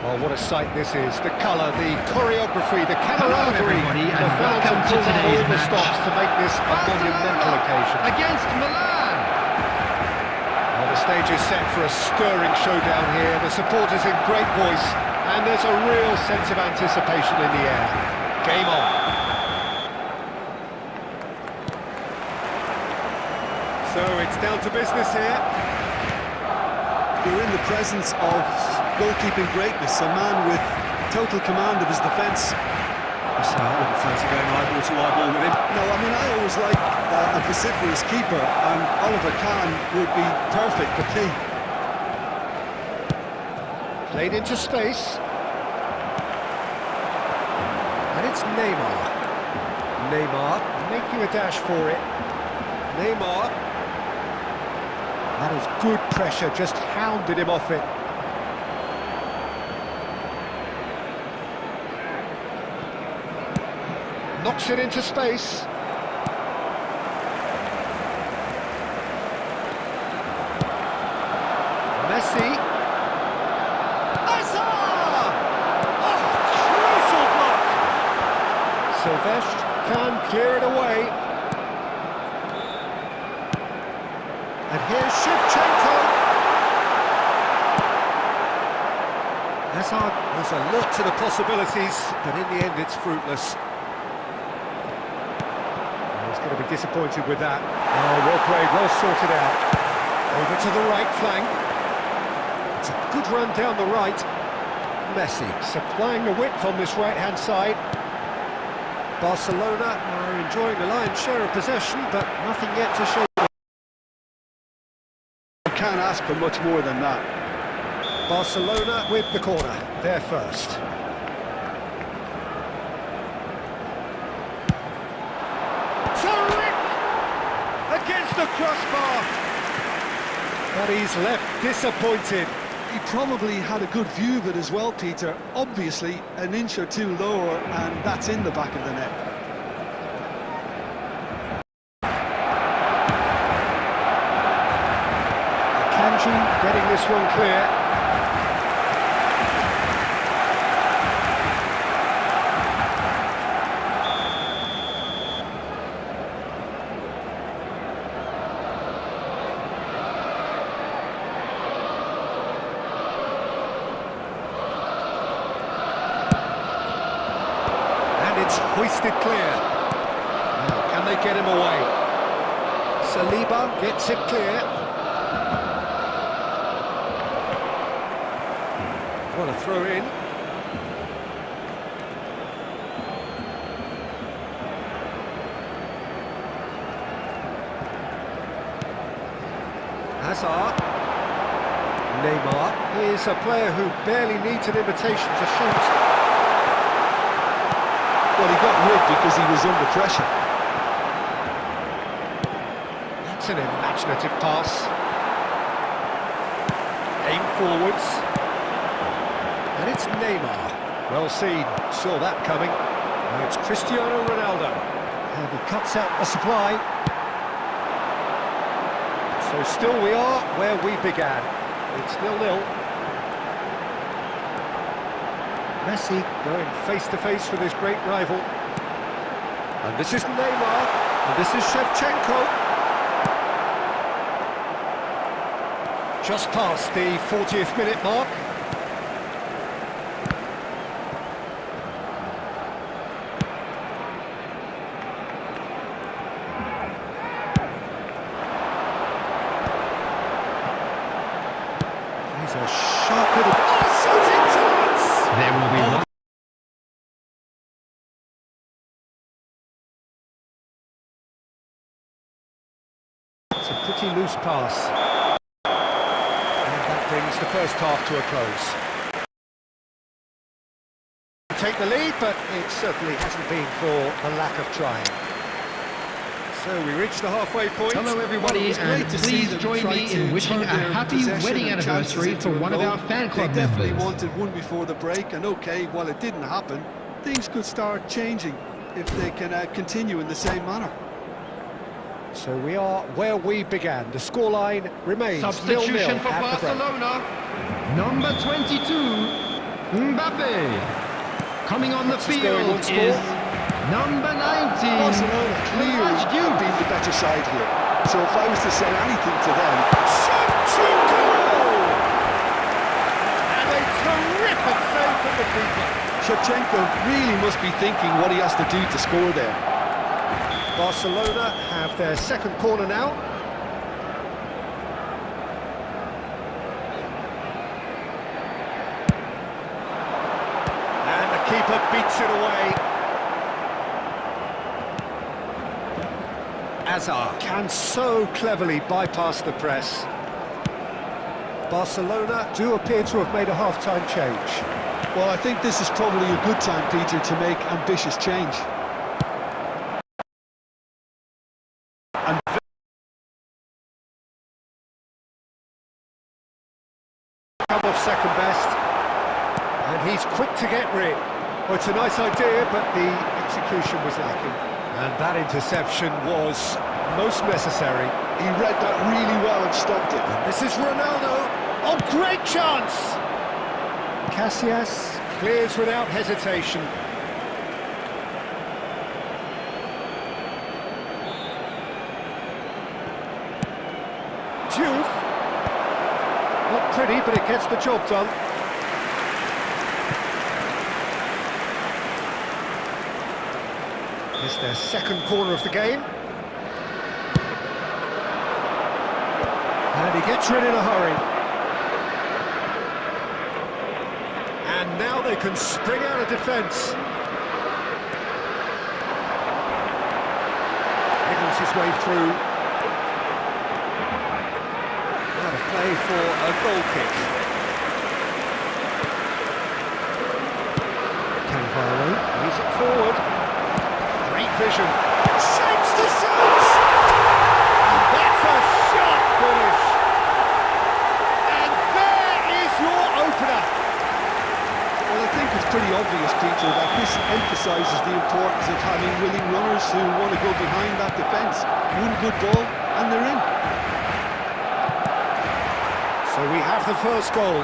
Oh, what a sight this is. The colour, the choreography, the camaraderie. And welcome to today's all the match. stops to make this a monumental occasion. Against Milan. Well, the stage is set for a stirring showdown here. The supporters in great voice, and there's a real sense of anticipation in the air. Game on. So it's down to business here. We're in the presence of goalkeeping greatness, a man with total command of his defence. I wouldn't fancy going eyeball to eyeball with him. No, I mean, I always like a vociferous keeper, and Oliver Kahn would be perfect for key. Played into space. And it's Neymar. Neymar making a dash for it. Neymar. That is good pressure, just hounded him off it. Knocks it into space. Messi. Asa! Oh, crucial block! Silvestre can clear it away. And here's Shevchenko. Hazard, there's a lot to the possibilities, but in the end it's fruitless. He's going to be disappointed with that. Oh, well played, well sorted out. Over to the right flank. It's a good run down the right. Messi supplying the width on this right-hand side. Barcelona are enjoying the lion's share of possession, but nothing yet to show. Can't ask for much more than that. Barcelona with the corner, they're first. Terrific! Against the crossbar! But he's left disappointed. He probably had a good view of it as well, Peter. Obviously, an inch or two lower, and that's in the back of the net. Getting this one clear. And it's hoisted clear. Now, can they get him away? Saliba gets it clear. What a throw in. Hazard. Neymar. He's a player who barely needs an invitation to shoot. Well, he got rid because he was under pressure. That's an imaginative pass. Aim forwards. And it's Neymar. Well seen, saw that coming. Now it's Cristiano Ronaldo. And he cuts out the supply. So still we are where we began. It's 0-0. Messi going face-to-face with his great rival. And this is Neymar. And this is Shevchenko. Just past the 40th minute mark. He's a sharp little... Oh, shooting chance! There will be one. It's a pretty loose pass. And that brings the first half to a close. Take the lead, but it certainly hasn't been for the lack of trying. So we reach the halfway point. Hello everybody, Well, and please join me in wishing a happy wedding anniversary for one of our fan club They definitely members. wanted one before the break, and okay, while it didn't happen, things could start changing if they can continue in the same manner. So we are where we began. The scoreline remains 0-0 Substitution for at the break. Barcelona, number 22, Mbappe. Coming on the What's his going on field score? is number 19, Barcelona clearly have been the better side here. So if I was to say anything to them, Shevchenko! And a terrific save from the keeper. Shevchenko really must be thinking what he has to do to score there. Barcelona have their second corner now. And the keeper beats it away. Hazard can so cleverly bypass the press. Barcelona do appear to have made a half-time change. Well, I think this is probably a good time, Peter, to make ambitious change. And Come off second best, and he's quick to get rid. Well, it's a nice idea, but the execution was lacking. And that interception was most necessary. he read that really well and stopped it. And this is Ronaldo. Oh, great chance! Casillas clears without hesitation. Diouf. Not pretty, but it gets the job done. It's their second corner of the game. And he gets rid in a hurry. And now they can spring out of defence. Wiggles his way through. Out of play for a goal kick. Cannavaro leads it forward. Great vision. Shapes the shot! That's a sharp finish. And there is your opener. Well, I think it's pretty obvious, Peter, that this emphasises the importance of having willing runners who want to go behind that defence. One good ball, and they're in. So we have the first goal.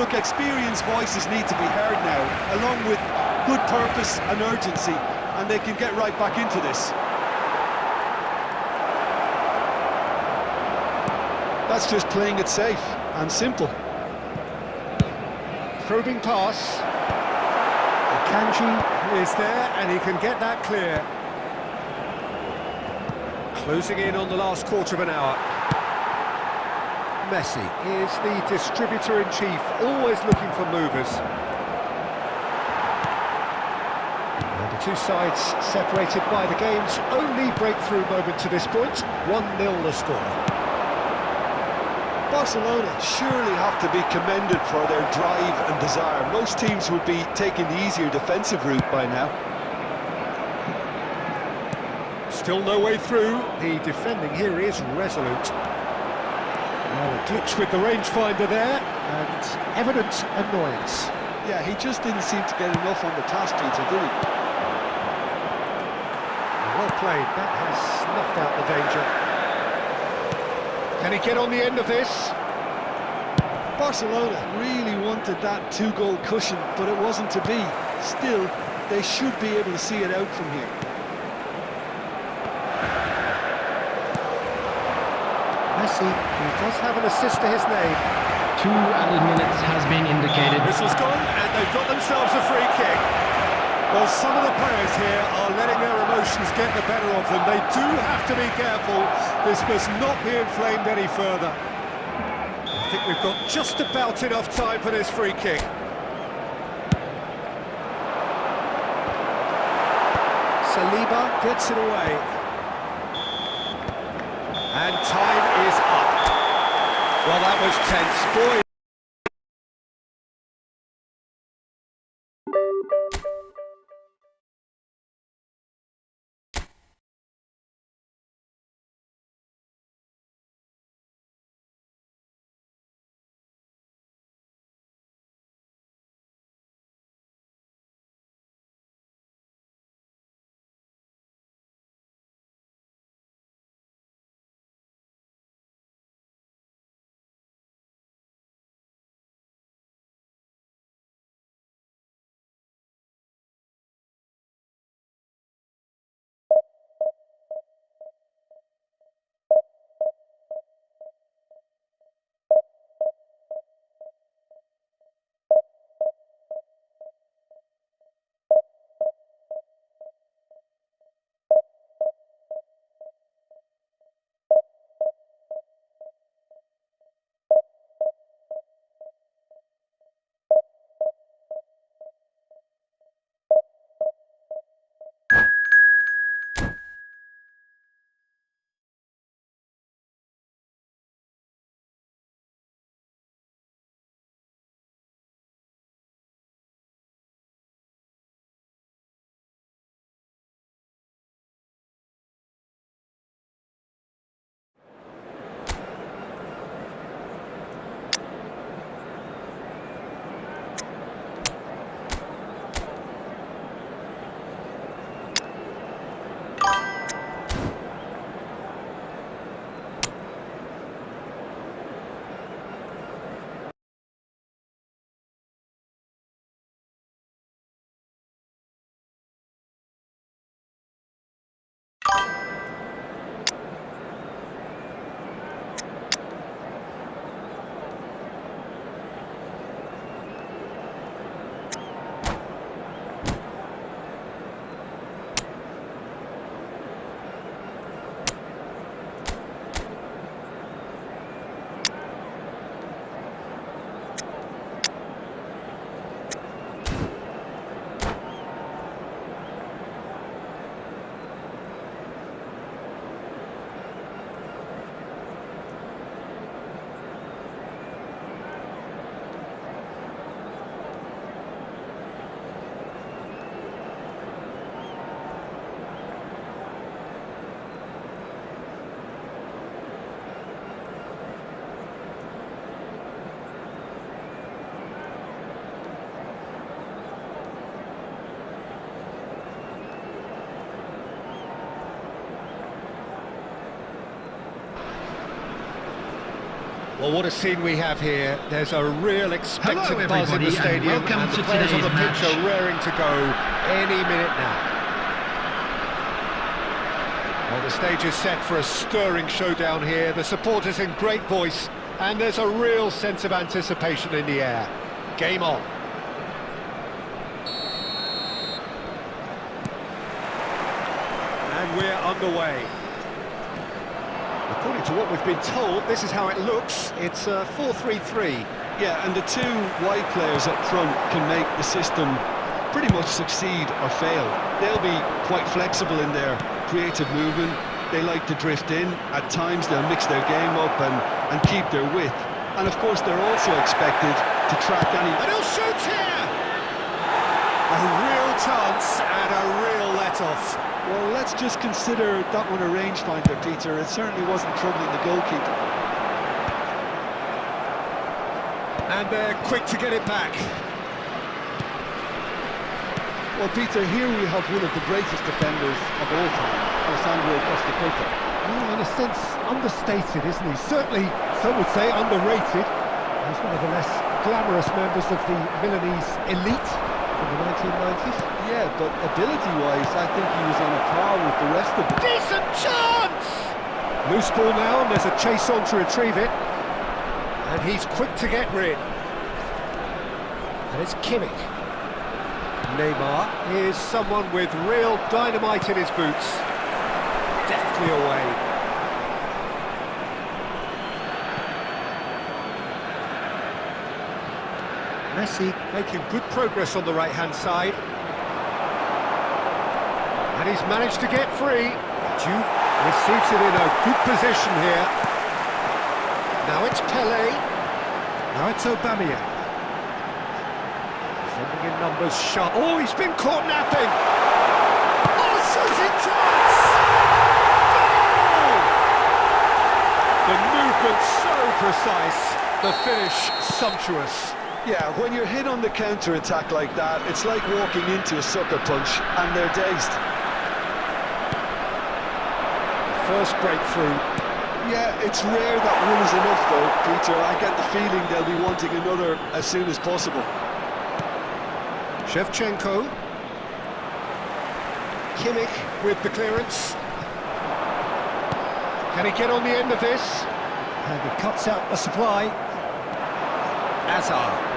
Look, experienced voices need to be heard now, along with good purpose and urgency, and they can get right back into this. That's just playing it safe and simple. Probing pass. Kanji is there, and he can get that clear. Closing in on the last quarter of an hour. Messi is the distributor-in-chief, always looking for movers. And the two sides separated by the game's only breakthrough moment to this point. 1-0 the score. Barcelona surely have to be commended for their drive and desire. Most teams would be taking the easier defensive route by now. Still no way through. The defending here is resolute. Well, a glitch with the rangefinder there, and evident annoyance. Yeah, he just didn't seem to get enough on the task meter, did he? Well played, that has snuffed out the danger. Can he get on the end of this? Barcelona really wanted that two-goal cushion, but it wasn't to be. Still, they should be able to see it out from here. Messi, who does have an assist to his name. 2 added minutes has been indicated. Whistle's gone, and they've got themselves a free kick. Well, some of the players here are letting their emotions get the better of them. They do have to be careful. This must not be inflamed any further. I think we've got just about enough time for this free kick. Saliba gets it away. And time is up. Well, that was tense. Boy. Well, what a scene we have here. There's a real expectant buzz in the stadium, and the players on the pitch are raring to go any minute now. Well, the stage is set for a stirring showdown here. The supporters in great voice, and there's a real sense of anticipation in the air. Game on. And we're underway. According to what we've been told, this is how it looks. It's 4-3-3. Yeah, and the two wide players up front can make the system pretty much succeed or fail. They'll be quite flexible in their creative movement. They like to drift in. At times they'll mix their game up and keep their width. And of course they're also expected to track any... And he'll shoot here! A real chance and a real let-off. Well, let's just consider that one a rangefinder, Peter. It certainly wasn't troubling the goalkeeper. And they're quick to get it back. Well, Peter, here we have one of the greatest defenders of all time, Alessandro Costa. Well, in a sense, understated, isn't he? Certainly, some would say underrated. He's one of the less glamorous members of the Milanese elite in the 1990s. Yeah, but ability-wise, I think he was on a par with the rest of them. Decent chance! Loose ball now, and there's a chase on to retrieve it. And he's quick to get rid. And it's Kimmich. Neymar is someone with real dynamite in his boots. Deftly away. Messi making good progress on the right-hand side. And he's managed to get free. Juve receives it in a good position here. Now it's Pelé. Now it's Aubameyang. Sending in numbers sharp. Oh, he's been caught napping. Oh, shooting chance! Goal! The movement so precise. The finish sumptuous. Yeah, when you're hit on the counter-attack like that, it's like walking into a sucker punch and they're dazed. First breakthrough. Yeah, it's rare that one is enough though, Peter. I get the feeling they'll be wanting another as soon as possible. Shevchenko. Kimmich with the clearance. Can he get on the end of this? And he cuts out the supply. Hazard.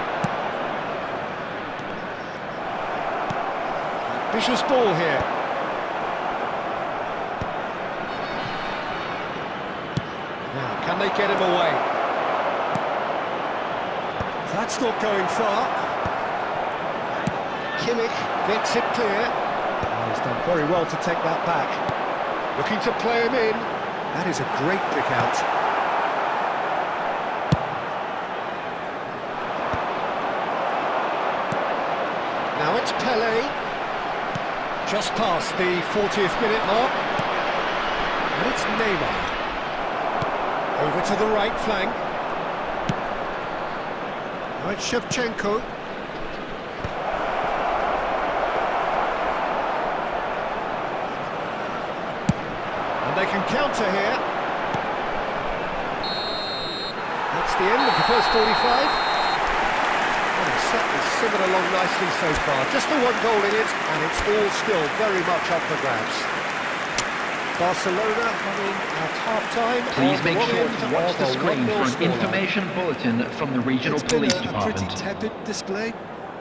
Vicious ball here. Now, can they get him away? That's not going far. Kimmich gets it clear. Oh, he's done very well to take that back. Looking to play him in. That is a great pick out. Now it's Pelé. Just past the 40th minute mark. And it's Neymar. Over to the right flank. Now it's Shevchenko. And they can counter here. That's the end of the first 45. Certainly simmered along nicely so far. Just the one goal in it, and it's all still very much up for grabs. Barcelona coming at half-time. Please make sure to watch the screen for an information bulletin from the regional police department. It's been a pretty tepid display.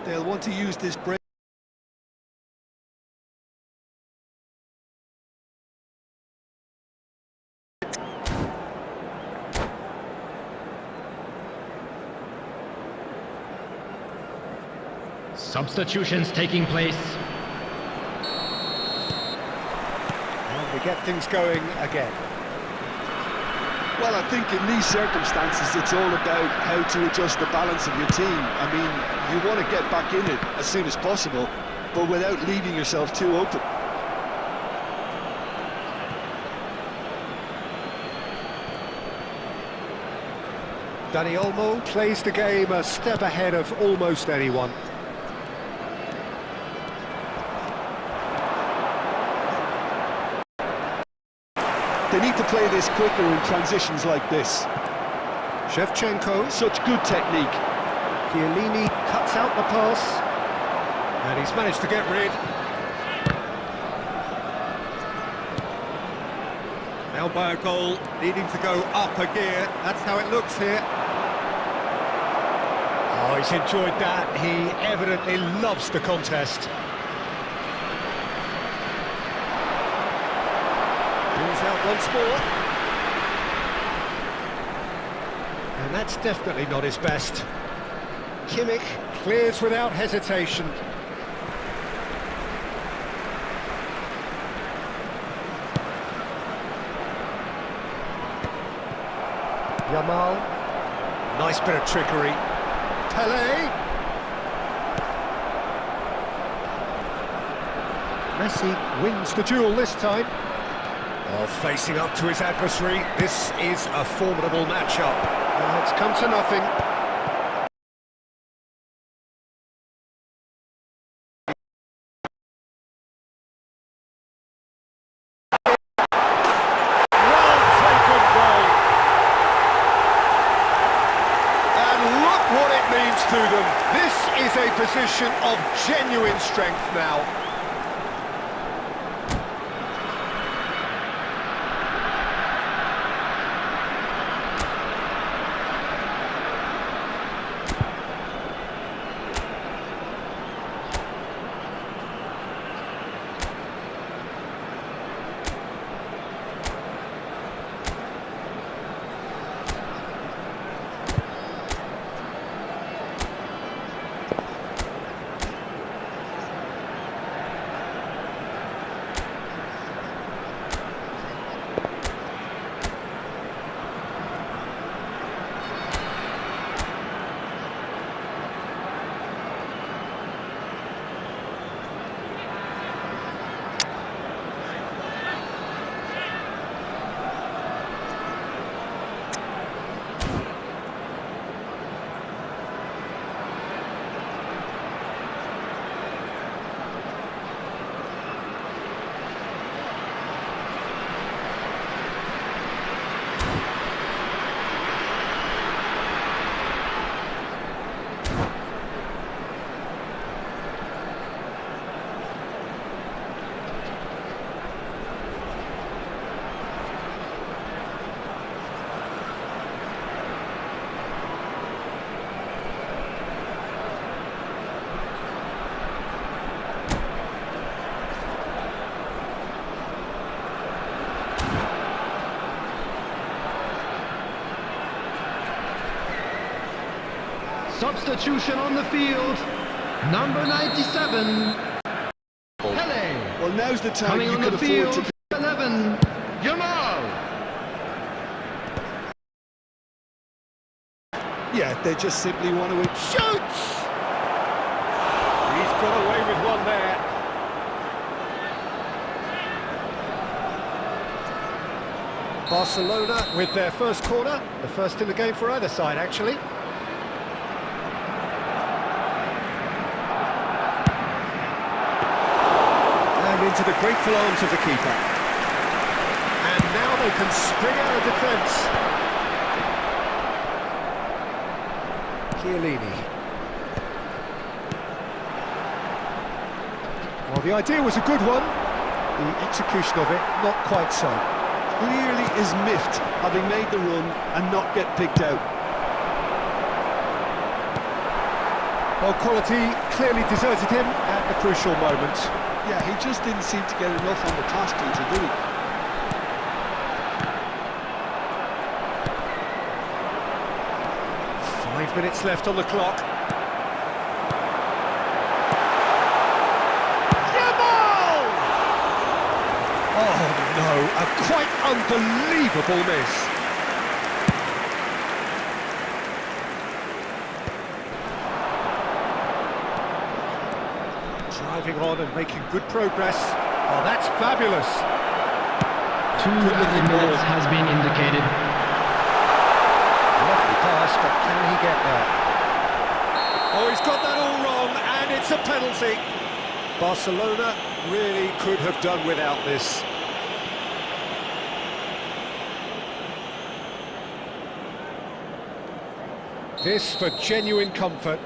They'll want to use this break. Substitutions taking place. And we get things going again. Well, I think in these circumstances, it's all about how to adjust the balance of your team. I mean, you want to get back in it as soon as possible, but without leaving yourself too open. Dani Olmo plays the game a step ahead of almost anyone. They need to play this quicker in transitions like this. Shevchenko. Such good technique. Chiellini cuts out the pass. And he's managed to get rid. Now by a goal, needing to go up a gear. That's how it looks here. Oh, he's enjoyed that. He evidently loves the contest. Pulls out once more. And that's definitely not his best. Kimmich clears without hesitation. Yamal. Nice bit of trickery. Pelé. Messi wins the duel this time. Oh, facing up to his adversary, this is a formidable matchup. It's come to nothing. Well taken goal. And look what it means to them. This is a position of genuine strength now. Substitution on the field. Number 97. Pelé. Well, now's the time Coming you on can the afford field. to... 11. Yamal. Yeah, they just simply want to... Shoots! He's got away with one there. Barcelona with their first corner, the first in the game for either side, actually. And into the grateful arms of the keeper. And now they can spring out of defence. Chiellini. Well, the idea was a good one. The execution of it, not quite so. Clearly is miffed, having made the run and not get picked out. Well, quality clearly deserted him at the crucial moment. Yeah, he just didn't seem to get enough on the task to do it. Five minutes left on the clock. Yamal! Oh no, a quite unbelievable miss. Driving on and making good progress. Oh, that's fabulous. 2 minutes has been indicated. Lovely pass, but can he get there? Oh, he's got that all wrong, and it's a penalty. Barcelona really could have done without this. This for genuine comfort.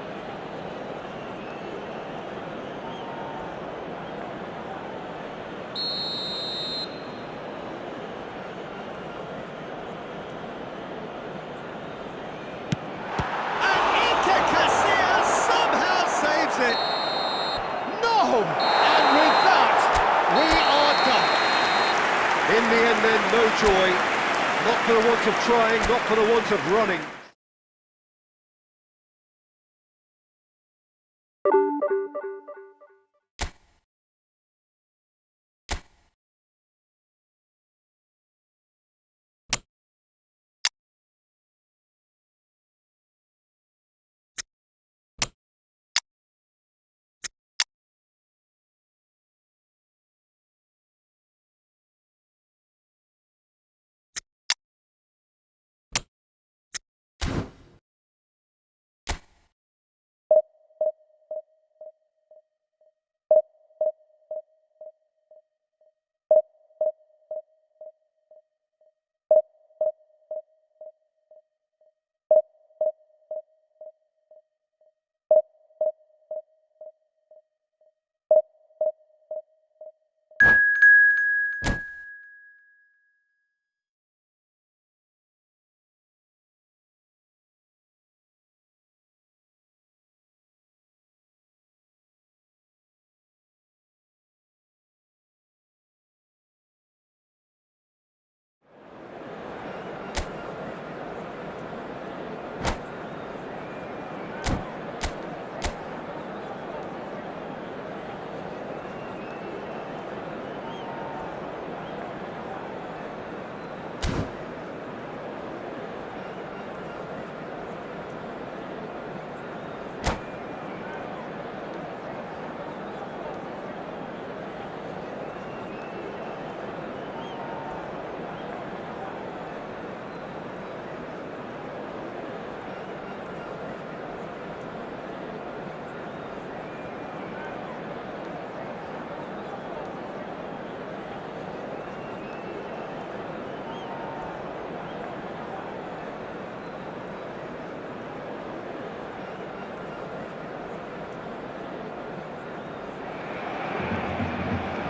No! And with that, we are done. In the end then, no joy. Not for the want of trying, not for the want of running.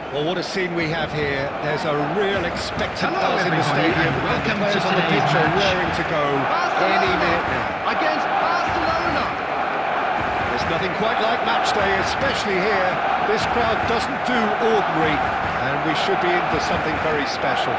Well, what a scene we have here. There's a real expectant Hello, buzz in the everybody, stadium, and and the welcome to players on the today's pitch are match. raring to go any minute now. Against Barcelona. There's nothing quite like match day, especially here. This crowd doesn't do ordinary, and we should be in for something very special.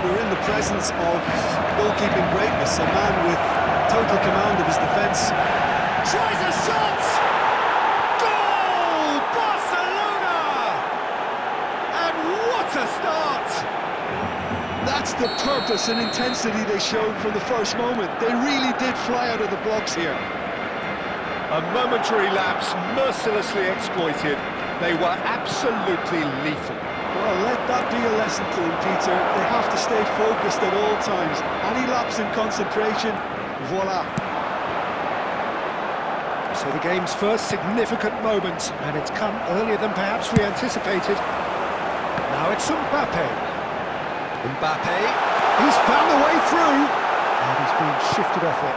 We're in the presence of goalkeeping greatness, a man with total command of his defence. Tries a shot! Goal! Barcelona! And what a start! That's the purpose and intensity they showed from the first moment. They really did fly out of the blocks here. A momentary lapse mercilessly exploited. They were absolutely lethal. Well, let that be a lesson to them, Peter. They have to stay focused at all times. Any lapse in concentration, voila. So the game's first significant moment, and it's come earlier than perhaps we anticipated. Now it's Mbappe. Mbappe, he's found a way through, and he's been shifted off it.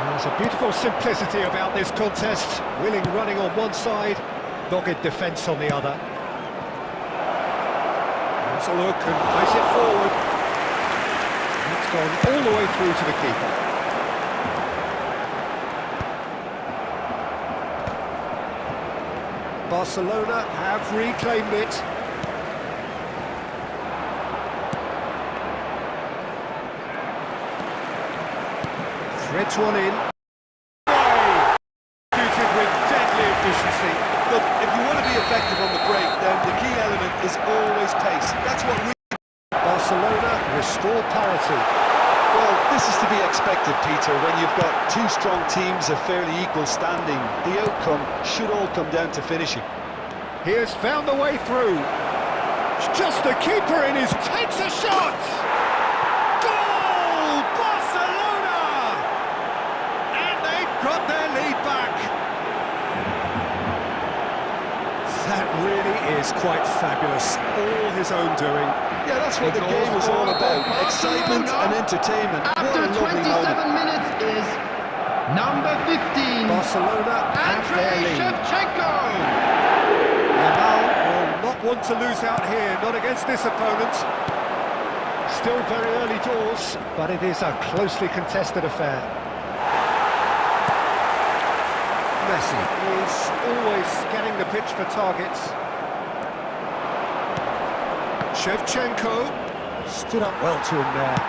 There's a beautiful simplicity about this contest. Willing running on one side, dogged defence on the other. There's a look and plays it forward. It's gone all the way through to the keeper. Barcelona have reclaimed it. Threads one in. Executed with deadly efficiency. Look, if you want to be effective on the break, then the key element is always pace. That's what Barcelona restore parity. Well, this is to be expected, Peter. When you've got two strong teams of fairly equal standing, the outcome should all come down to finishing. He has found a way through. It's just the keeper in his takes a shot! Goal! Barcelona! And they've got their lead back. That really is quite fabulous. All his own doing. Yeah, that's what the game is all about. Excitement and entertainment. What After a lovely 27 moment. minutes is number 15. Barcelona have their Andrei lead. Shevchenko. Yamal will not want to lose out here, not against this opponent. Still very early doors, but it is a closely contested affair. Messi is always scanning the pitch for targets. Shevchenko stood up well to him there.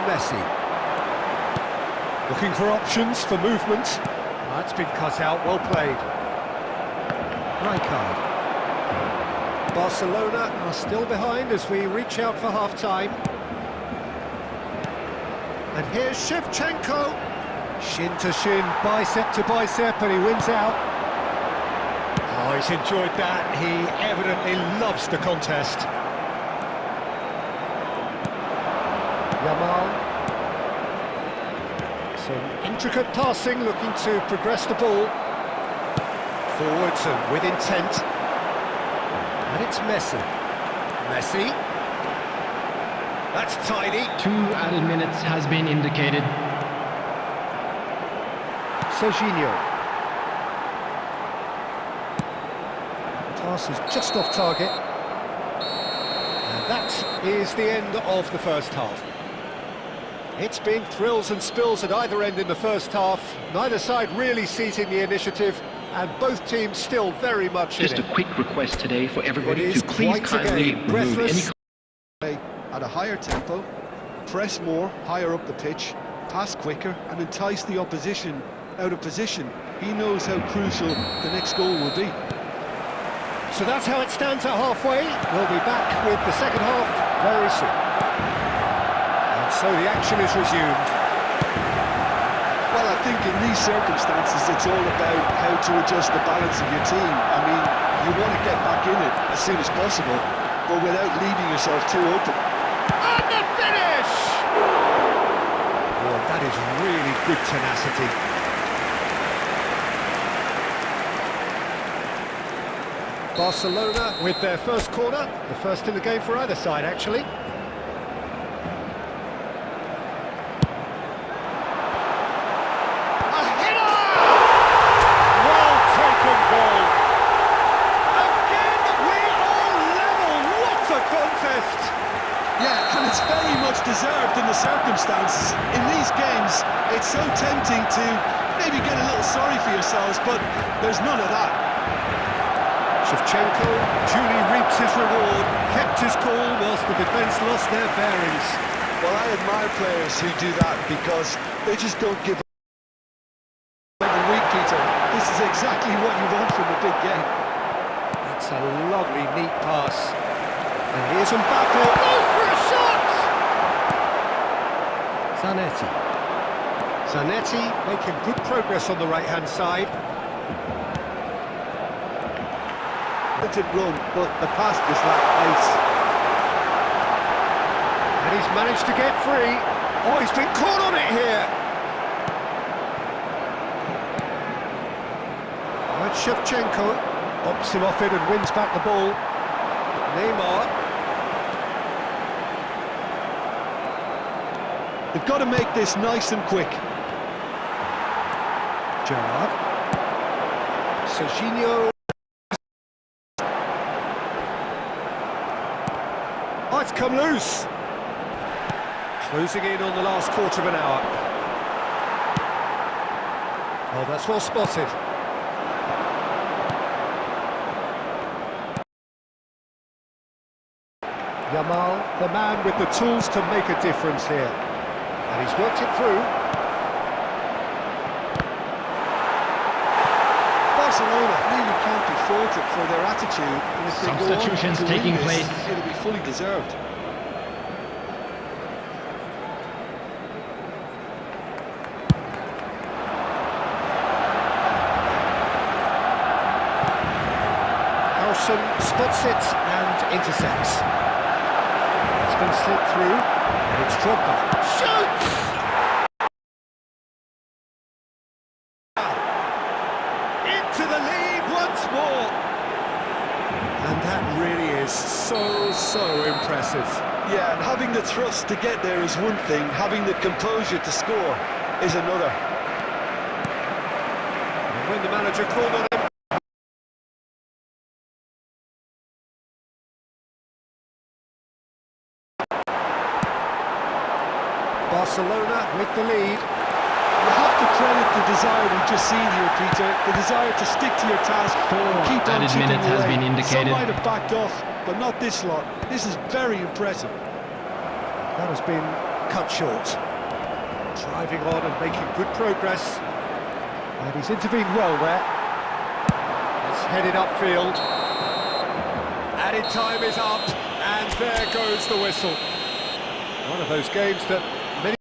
Messi looking for options for movement. That's been cut out, well played. Rijkaard. Barcelona are still behind as we reach out for half-time. And here's Shevchenko. Shin to shin, bicep to bicep, and he wins out. Oh, he's enjoyed that. He evidently loves the contest. Yamal. Some intricate passing, looking to progress the ball. Forwards and with intent. And it's Messi. Messi. That's tidy. 2 added minutes has been indicated. Serginho. Pass is just off target. And that is the end of the first half. It's been thrills and spills at either end in the first half. Neither side really seizing the initiative, and both teams still very much Just in a it. quick request today for everybody It to is please quite a kindly game. remove any Breathless. At a higher tempo, press more, higher up the pitch, pass quicker and entice the opposition out of position. He knows how crucial the next goal will be. So that's how it stands at halfway. We'll be back with the second half very soon. And so the action is resumed. Well, I think in these circumstances it's all about how to adjust the balance of your team. I mean, you want to get back in it as soon as possible, but without leaving yourself too open. And the finish! Oh, that is really good tenacity. Barcelona with their first corner, the first in the game for either side, actually. A header! Well taken ball. Again, we are level. What a contest! Yeah, and it's very much deserved in the circumstances. In these games, it's so tempting to maybe get a little sorry for yourselves, but there's none of that. Shevchenko duly reaps his reward, kept his cool whilst the defence lost their bearings. Well, I admire players who do that because they just don't give up every week, Peter. This is exactly what you want from a big game. That's a lovely, neat pass. And here's Mbappe. Goes for a shot! Zanetti. Zanetti making good progress on the right-hand side. Run, but the pass just lacked pace. And he's managed to get free. Oh, he's been caught on it here. And Shevchenko opts him off it and wins back the ball. Neymar. They've got to make this nice and quick. Gerrard. Serginho. Oh, it's come loose. Closing in on the last quarter of an hour. Oh, that's well spotted. Yamal, the man with the tools to make a difference here. And he's worked it through. Barcelona really can't be faulted for their attitude, and if they go on Substitutions to taking win this, place. it'll be fully deserved. Harrison spots it and intercepts. It's been slipped through, and it's Drogba. Shoots! Into the lead once more. And that really is so impressive. Yeah, and having the thrust to get there is one thing, having the composure to score is another. And when the manager called on him, Barcelona with the lead. You have to credit the desire we've just seen here, Peter. The desire to stick to your task and keep on added chipping minutes has away. been indicated. Some might have backed off, but not this lot. This is very impressive. That has been cut short. Driving on and making good progress. And he's intervened well there. It's headed upfield. Added time is up, and there goes the whistle. One of those games that many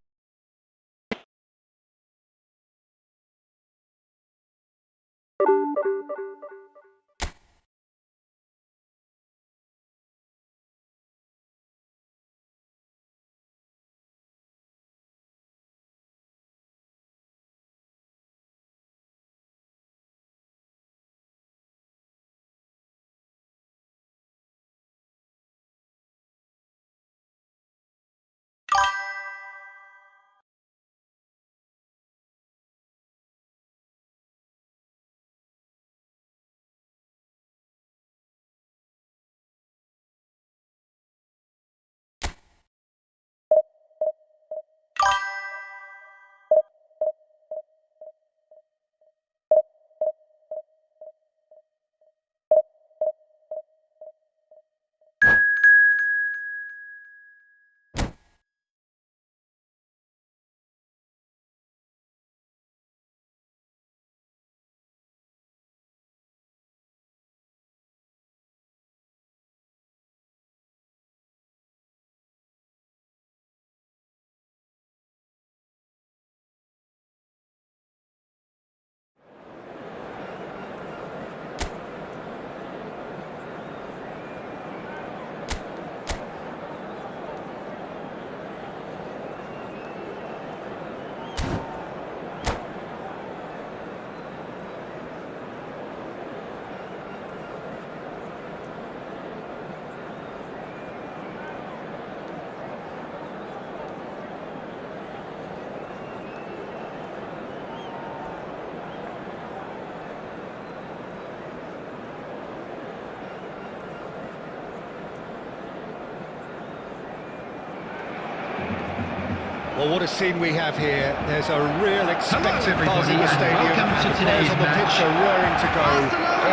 Well, what a scene we have here. There's a real expected buzz in the everybody, and stadium. welcome to The players today's on the pitch match. are raring to go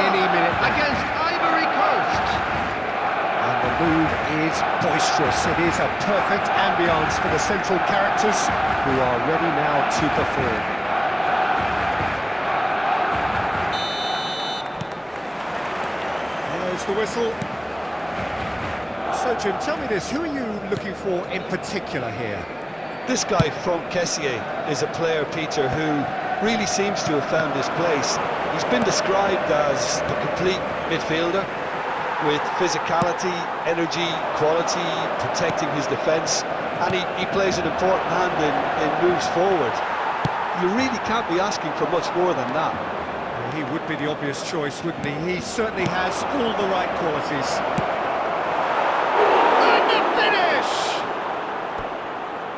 any minute now. Against Ivory Coast. And the mood is boisterous. It is a perfect ambience for the central characters who are ready now to perform. There's the whistle. So, Jim, tell me this, who are you looking for in particular here? This guy, Franck Kessié, is a player, Peter, who really seems to have found his place. He's been described as a complete midfielder with physicality, energy, quality, protecting his defence, and he plays an important hand in moves forward. You really can't be asking for much more than that. Well, he would be the obvious choice, wouldn't he? He certainly has all the right qualities. And the finish!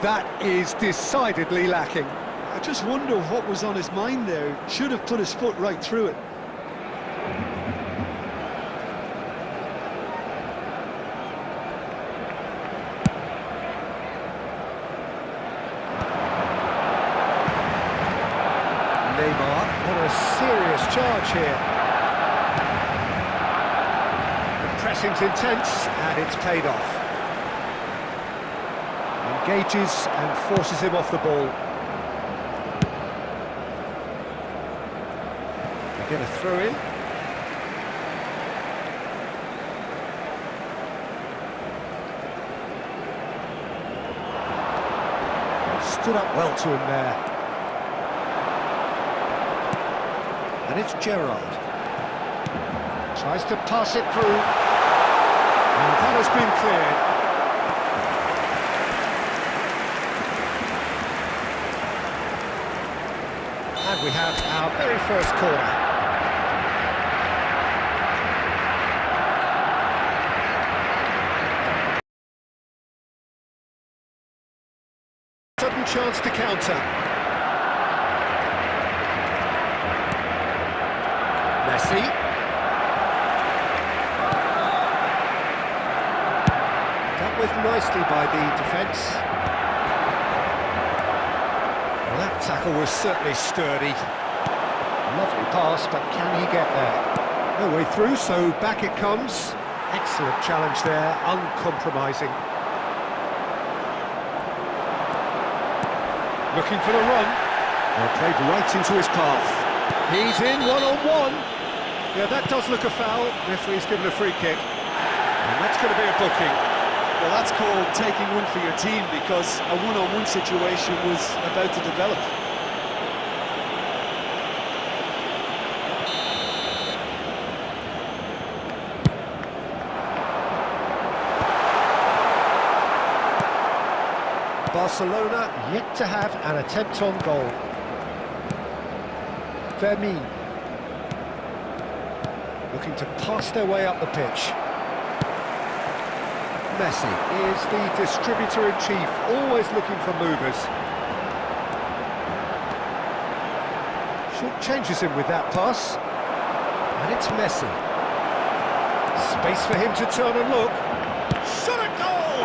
That is decidedly lacking. I just wonder what was on his mind there. Should have put his foot right through it. Neymar on a serious charge here. The pressing's intense and it's paid off. Engages and forces him off the ball. They're going to throw in. Stood up well to him there. And it's Gerrard. Tries to pass it through. And that has been cleared. And we have our very first corner. Sudden chance to counter. Messi. Dealt with nicely by the defence. Well, that tackle was certainly sturdy. Lovely pass, but can he get there? No way through, so back it comes. Excellent challenge there, uncompromising. Looking for the run. Well, played right into his path. He's in one-on-one. Yeah, that does look a foul. Referee's given a free kick. And that's going to be a booking. Well, that's called taking one for your team, because a one-on-one situation was about to develop. Barcelona yet to have an attempt on goal. Vermeer looking to pass their way up the pitch. Messi is the distributor-in-chief, always looking for movers. Short changes him with that pass. And it's Messi. Space for him to turn and look. Shot a goal!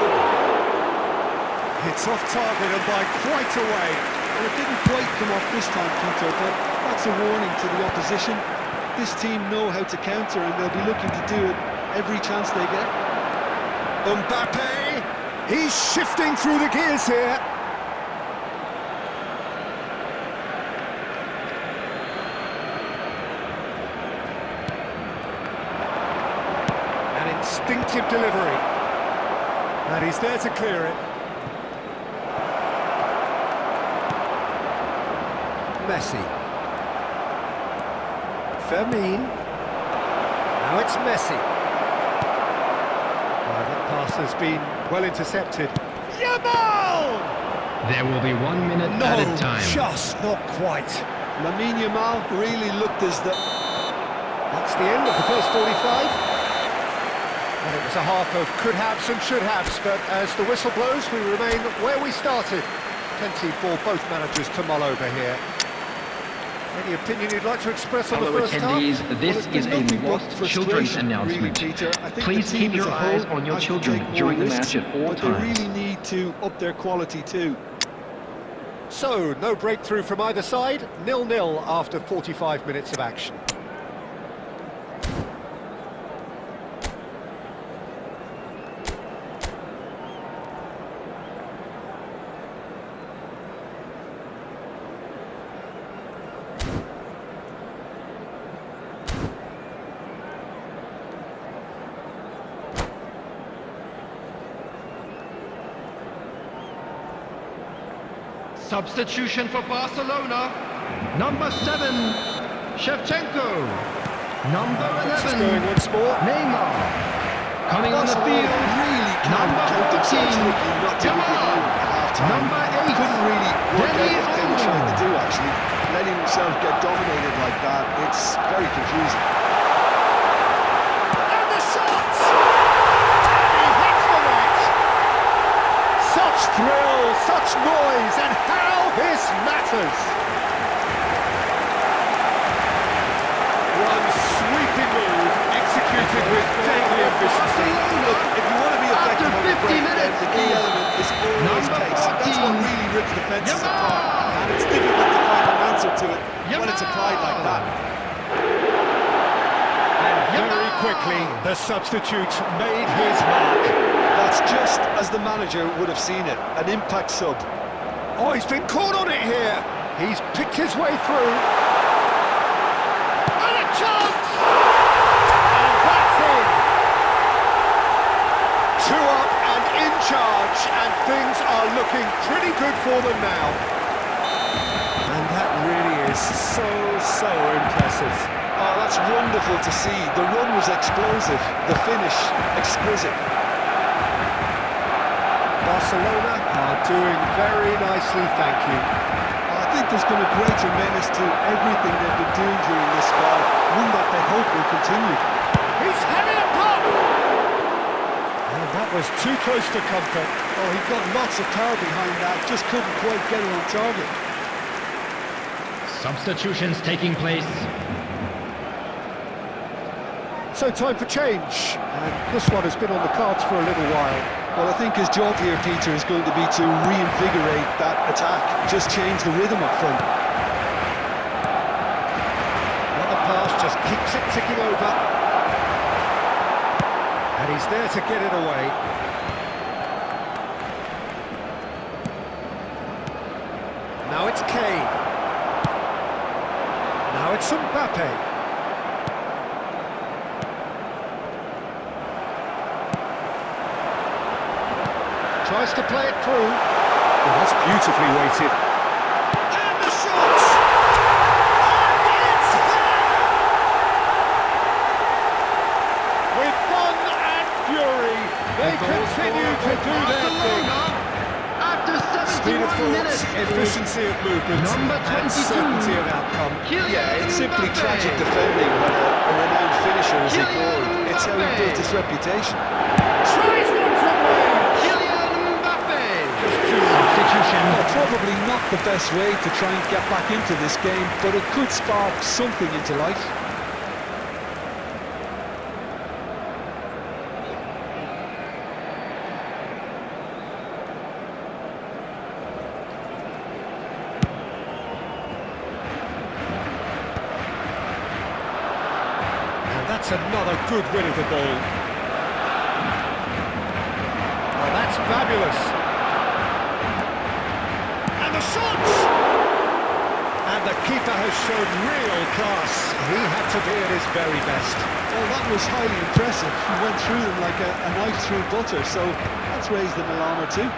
It's off target and by quite a way. Well, it didn't quite come off this time, Peter, but that's a warning to the opposition. This team know how to counter, and they'll be looking to do it every chance they get. Mbappe, he's shifting through the gears here. An instinctive delivery. And he's there to clear it. Messi. Vermeer. Now it's Messi. That pass has been well intercepted. Yamal! There will be 1 minute added time. Just not quite. Lamine Yamal really looked as though... That's the end of the first 45. And it was a half of could-haves and should-haves, but as the whistle blows, we remain where we started. Plenty for both managers to mull over here. Any opinion you'd like to express on the Fellow first attendees, half? this is a lost children's announcement. Please keep your eyes on your children during the match at all times. But they times. really need to up their quality too. So, no breakthrough from either side, 0-0 after 45 minutes of action. Substitution for Barcelona. Number 7, Shevchenko. Number 11, Going once more. Neymar. Coming on the field, really number count themselves 14, looking not to be behind at half-time. Number 8, Couldn't really work out Dennis what they were trying to Olmo. do, actually. Letting himself get dominated like that, it's very confusing. And the shots! He hits the net! Such thrill, such noise, and how this matters! One sweeping move, executed with deadly efficiency. Look, if you want to be effective on the 50 break, then minutes, the key element is always number pace. That's what 14, really rips defences Yamal. apart, and it's difficult to find an answer to it when it's applied like that. And very quickly, the substitute made his mark. That's just as the manager would have seen it, an impact sub. Oh, he's been caught on it here. He's picked his way through. And a chance! And that's in. 2 up and in charge, and things are looking pretty good for them now. And that really is so impressive. Oh, that's wonderful to see. The run was explosive, the finish exquisite. Barcelona are doing very nicely, thank you. I think there's been a greater menace to everything they've been doing during this spell, one that they hope will continue. He's having a pop! And that was too close to comfort. Oh, he got lots of power behind that, just couldn't quite get it on target. substitutions taking place. So time for change, and this one has been on the cards for a little while. Well, I think his job here, Peter, is going to be to reinvigorate that attack, just change the rhythm up front. Well, the pass just keeps it ticking over. And he's there to get it away. Now it's Kane. Now it's Mbappe. Tries to play it through. Well, that's beautifully weighted. And the shot! And it's there! With fun and fury, they continue to do their thing. After Speed of 71 thought, minutes, efficiency of movement, Number and 22, certainty of outcome. Yeah, it's simply Mbappe. tragic defending when a renowned finisher is Kylian ignored. It's how he Mbappe. built his reputation. Tries one from range. Kylian Mbappe. Substitution. Well, probably not the best way to try and get back into this game, but it could spark something into life. That's another good win of the ball. Oh, that's fabulous. And the shots! And the keeper has shown real class. He had to be at his very best. Well, that was highly impressive. He went through them like a knife through butter, so that's raised an alarm or two.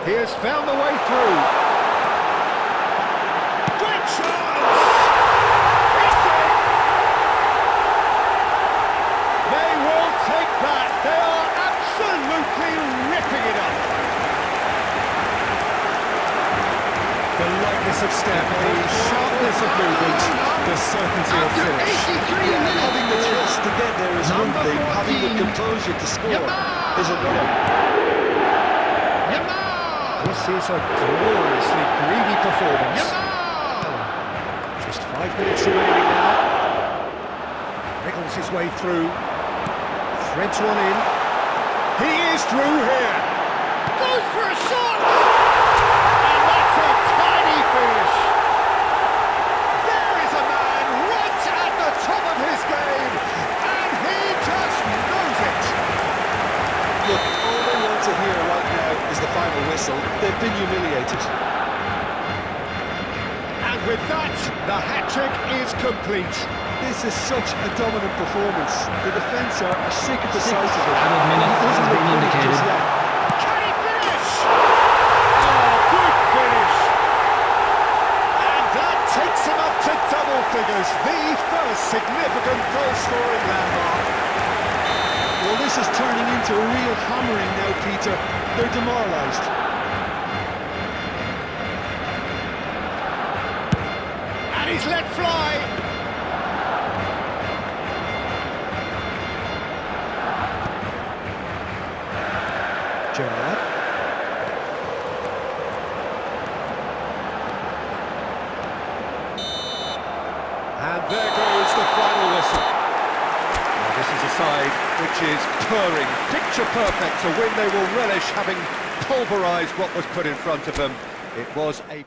He has found the way through. Of step, the sharpness of movement, the certainty of After finish. 83 minutes, Having the trust to get there is one Number thing, having the 14, composure to score Yamal. is another. Yamal. This is a gloriously greedy performance. Yamal. Just 5 minutes remaining now. Wriggles his way through, threads one in. He is through here. Goes for a shot! And that's a tiny finish. There is a man right at the top of his game, and he just knows it. Look, all they want to hear right now is the final whistle. They've been humiliated. And with that, the hat-trick is complete. This is such a dominant performance. The defence are sick of the sight of it. Added minute He doesn't has look been ready indicated. just yet. Can he finish? Oh, good finish. And that takes him up to double figures, the first significant goal-scoring landmark. Well, this is turning into a real hammering now, Peter. They're demoralised. And he's let fly. Gerrard. And there goes the final whistle. Now, this is a side which is purring, picture perfect, a win they will relish, having pulverised what was put in front of them. It was a...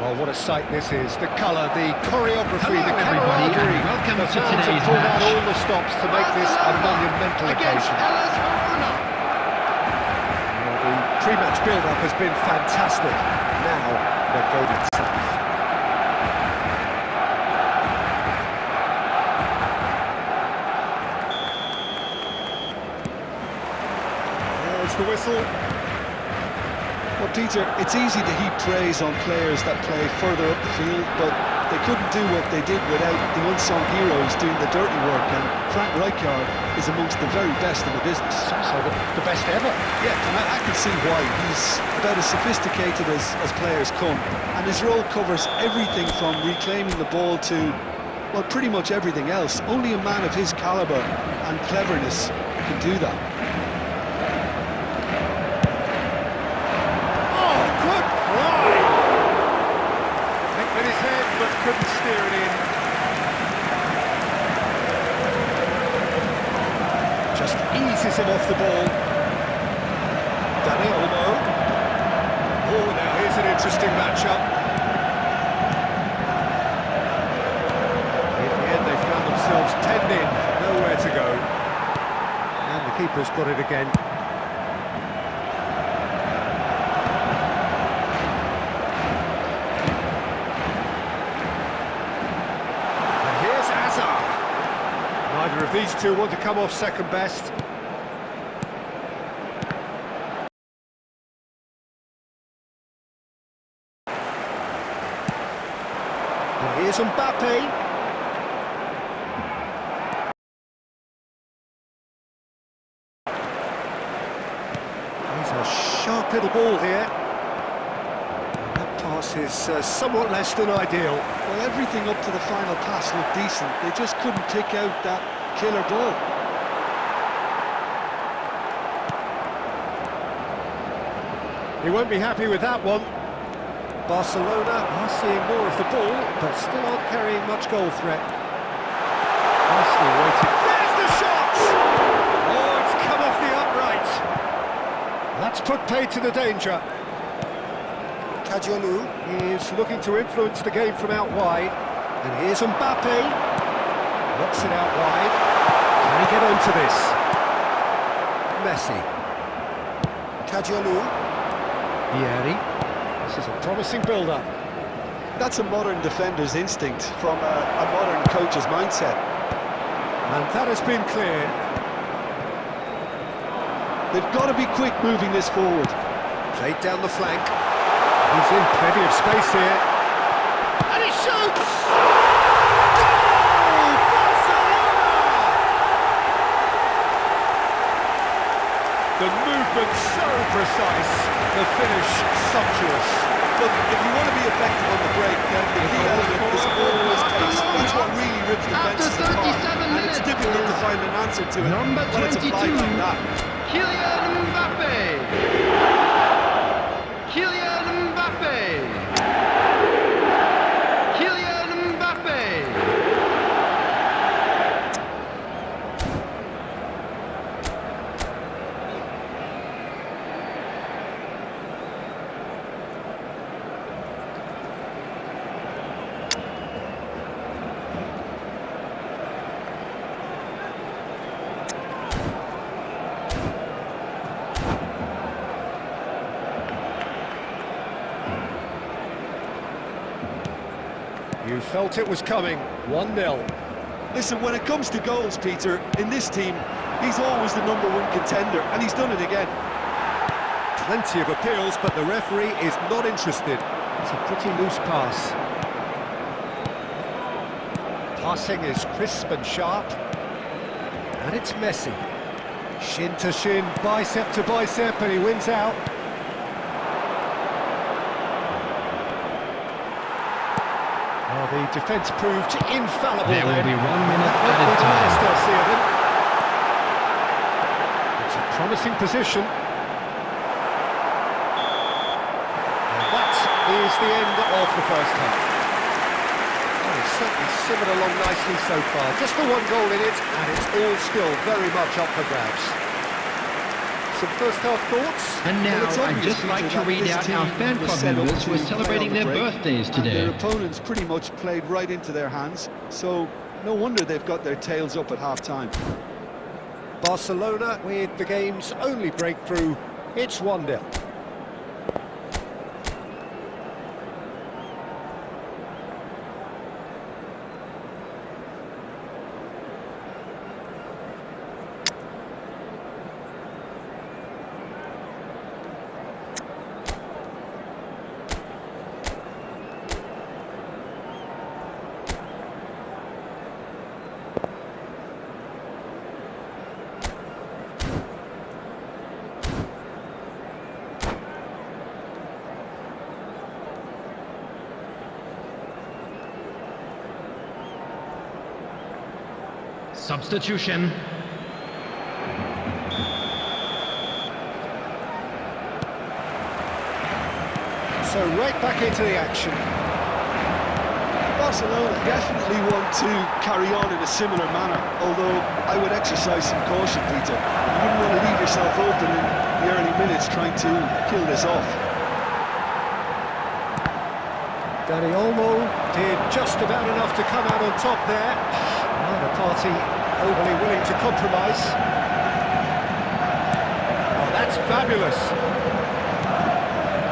Oh, what a sight this is. The colour, the choreography, Hello, the everybody, camaraderie. and welcome The to fans have today's pulled out match. all the stops to make this a monumental occasion. Well, the pre-match build-up has been fantastic. Now they're going itself. There's the whistle. Well, Peter, it's easy to heap praise on players that play further up the field, but they couldn't do what they did without the unsung heroes doing the dirty work, and Frank Rijkaard is amongst the very best in the business. So the best ever. Yeah, and I can see why. He's about as sophisticated as players come, and his role covers everything from reclaiming the ball to, well, pretty much everything else. Only a man of his calibre and cleverness can do that. But couldn't steer it in. Just eases him off the ball. Danny Olmo. Oh, now here's an interesting matchup. In the end, they found themselves 10 in, nowhere to go. And the keeper's got it again. Neither of these two want to come off second best. And here's Mbappe. He's a sharp little ball here. And that pass is somewhat less than ideal. Well, everything up to the final pass looked decent. They just couldn't pick out that killer ball. He won't be happy with that one. Barcelona are seeing more of the ball, but still aren't carrying much goal threat. Nicely waited. There's the shot! Oh, it's come off the upright. That's put paid to the danger. Kadiolu is looking to influence the game from out wide. And here's Mbappe. Knocks it out wide. Can he get onto this? Messi. Kadiolu. Vieri. This is a promising build-up. That's a modern defender's instinct from a modern coach's mindset. And that has been cleared. They've got to be quick moving this forward. Played down the flank. He's in plenty of space here. And he shoots! Goal! Barcelona! The movement so precise, the finish sumptuous. Look, if you want to be effective on the break, then the key element is always pace. That's what really rips defences apart. And it's difficult to find an answer to it Number when it's applied 22, like that. Kylian Mbappe. Kylian Mbappe. Kylian Mbappe. You felt it was coming. 1-0. Listen, when it comes to goals, Peter, in this team, he's always the #1 contender, and he's done it again. Plenty of appeals, but the referee is not interested. It's a pretty loose pass. Passing is crisp and sharp. And it's Messi. Shin to shin, bicep to bicep, and he wins out. Well, the defence proved infallible. There will be 1 minute With added the best, time. I see of him. It's a promising position. And that is the end of the first half. Well, it's certainly simmered along nicely so far. Just the one goal in it, and it's all still very much up for grabs. Some first half thoughts? And now Well, it's I'd obvious, just like Peter, to that read this out our team fan was club set up members who are to play celebrating on the their break, birthdays and today. their opponents pretty much played right into their hands, so no wonder they've got their tails up at half-time. Barcelona with the game's only breakthrough. It's 1-0. Substitution. So right back into the action. Barcelona definitely want to carry on in a similar manner, although I would exercise some caution, Peter. You wouldn't want to leave yourself open in the early minutes trying to kill this off. Dani Olmo did just about enough to come out on top there. Neither party overly willing to compromise. Oh, that's fabulous.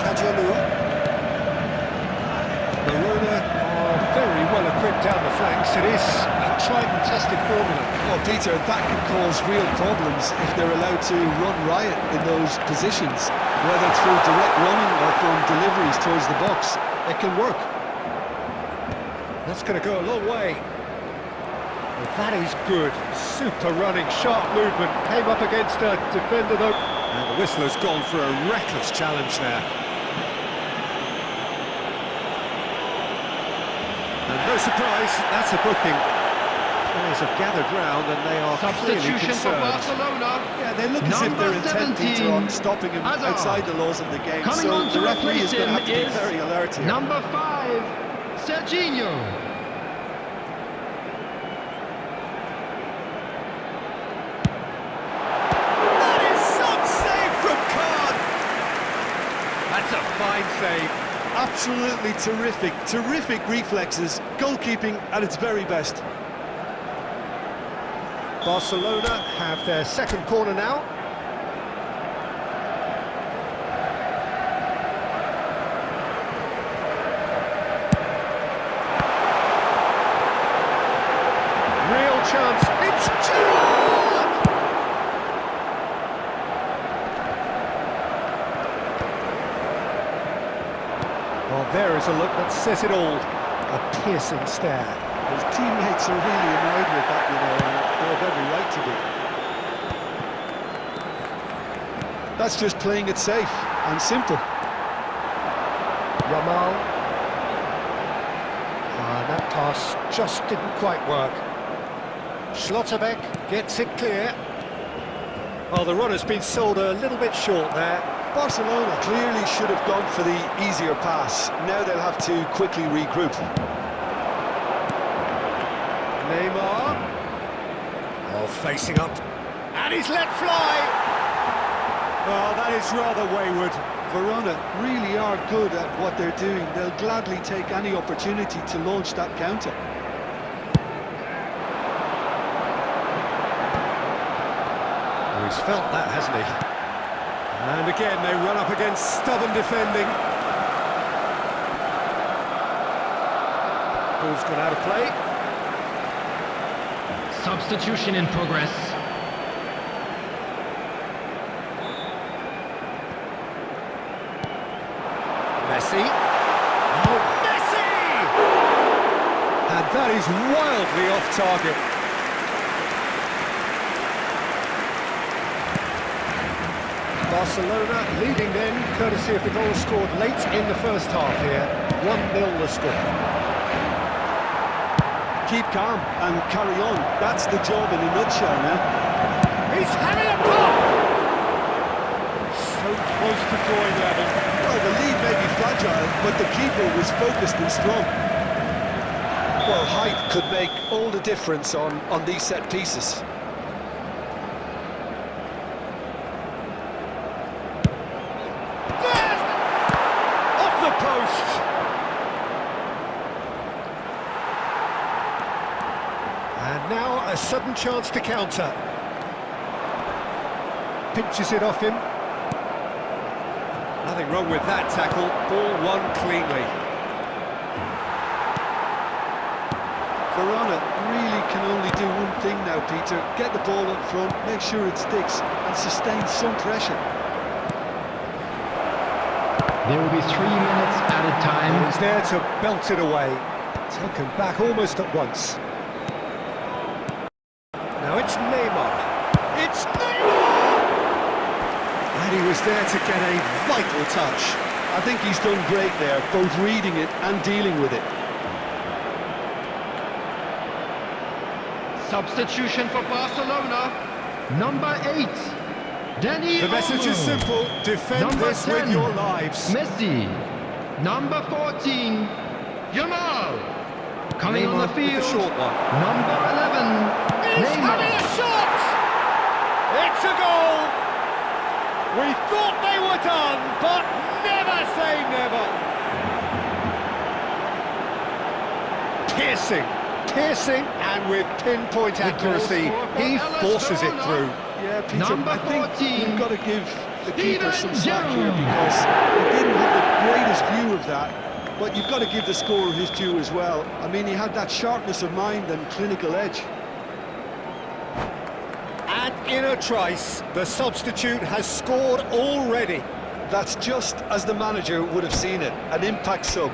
Kajalu. Verona are very well equipped down the flanks. It is a tried and tested formula. Well, Peter, that can cause real problems if they're allowed to run riot in those positions, whether through direct running or from deliveries towards the box. It can work. That's going to go a long way. Well, that is good. Super running, sharp movement. Came up against a defender though. And the whistler's gone for a reckless challenge there. And no surprise, that's a booking. Players have gathered round and they are clearly Substitution for concerned. Barcelona. Yeah, they look as if they're intent, Peter, on stopping him Hazard. outside the laws of the game. Coming So on to the referee replace is going to him have to be is very alert here. number 5, Serginho. That is some save from Kahn! That's a fine save. Absolutely terrific reflexes, goalkeeping at its very best. Barcelona have their second corner now. Real chance, it's Gerrard! Well, there is a look that says it all. A piercing stare. His teammates are really annoyed with that, you know, and they have every right to be. That's just playing it safe and simple. Yamal. That pass just didn't quite work. Schlotterbeck gets it clear. Well, the runner's been sold a little bit short there. Barcelona clearly should have gone for the easier pass. Now they'll have to quickly regroup. Neymar. Oh, facing up. And he's let fly! Oh, that is rather wayward. Verona really are good at what they're doing. They'll gladly take any opportunity to launch that counter. Oh, he's felt that, hasn't he? And again, they run up against stubborn defending. Ball's gone out of play. Substitution in progress. Messi. Oh, Messi! And that is wildly off target. Barcelona leading then, courtesy of the goal scored late in the first half here. 1-0 the score. Keep calm and carry on. That's the job in a nutshell now. He's having a pop! So close to drawing level. Well, the lead may be fragile, but the keeper was focused and strong. Well, height could make all the difference on these set pieces. Off the post! And now a sudden chance to counter. Pinches it off him. Nothing wrong with that tackle. Ball won cleanly. Verona really can only do one thing now, Peter. Get the ball up front, make sure it sticks, and sustain some pressure. There will be 3 minutes added time. And he's there to belt it away. Taken back almost at once. Now it's Neymar. It's Neymar! And he was there to get a vital touch. I think he's done great there, both reading it and dealing with it. Substitution for Barcelona. Number 8, Danny The message is Olmo. simple: defend Number this with 10, your lives. Messi. Number 14, Yamal. Coming on the Neymar with field, the short one. number 11, He's Neymar. having a shot! It's a goal! We thought they were done, but never say never! Piercing, and with pinpoint accuracy, he forces it through. Yeah, Peter, Number I think 14, you've got to give the keeper some Steven slack here, Gerrard. because he didn't have the greatest view of that, but you've got to give the scorer his due as well. I mean, he had that sharpness of mind and clinical edge. And in a trice, the substitute has scored already. That's just as the manager would have seen it, an impact sub.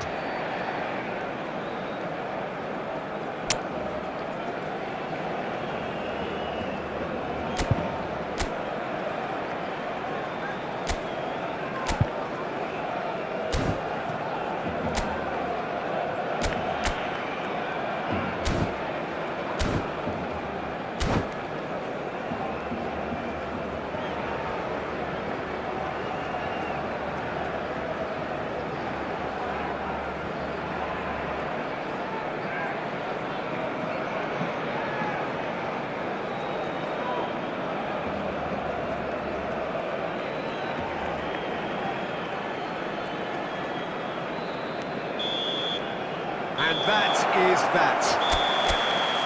And that is that.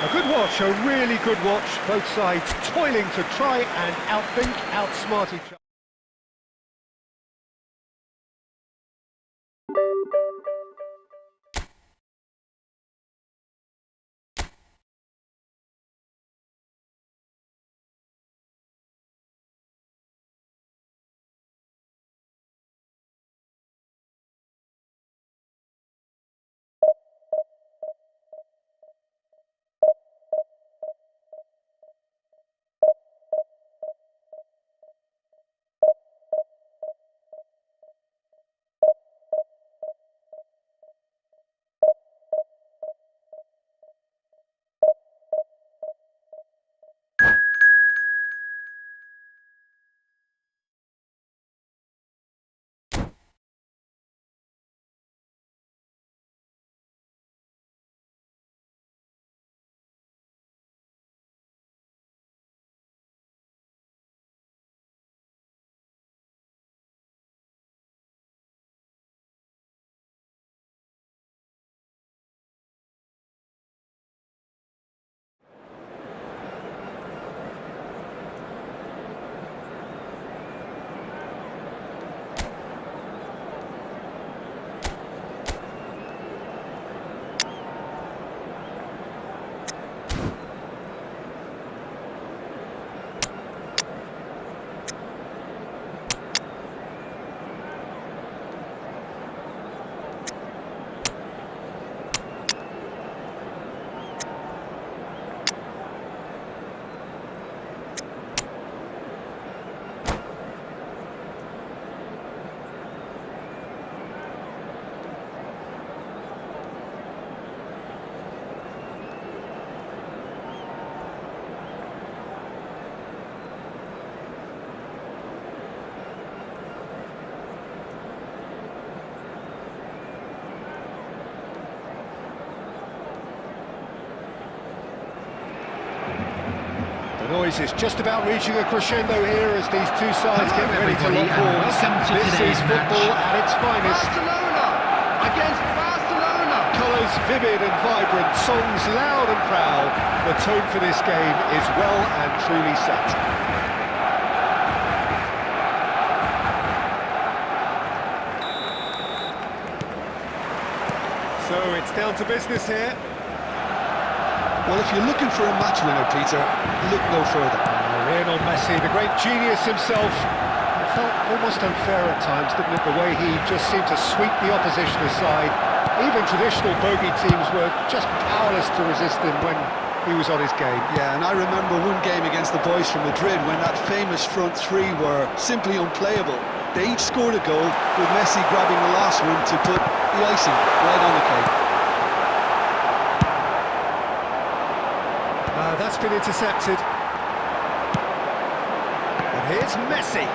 A good watch, a really good watch. Both sides toiling to try and outthink, outsmart each other. The noise is just about reaching a crescendo here as these two sides Hello, get ready to everybody, lock and horns. welcome to This today's is football match. at its finest. Barcelona against Barcelona. Colours vivid and vibrant, songs loud and proud. The tone for this game is well and truly set. So it's down to business here. Well, if you're looking for a match winner, Peter, look no further. Lionel Messi, the great genius himself. It felt almost unfair at times, didn't it, the way he just seemed to sweep the opposition aside. Even traditional bogey teams were just powerless to resist him when he was on his game. Yeah, and I remember one game against the boys from Madrid when that famous front three were simply unplayable. They each scored a goal, with Messi grabbing the last one to put the icing right on the cake. That's been intercepted. And here's Messi.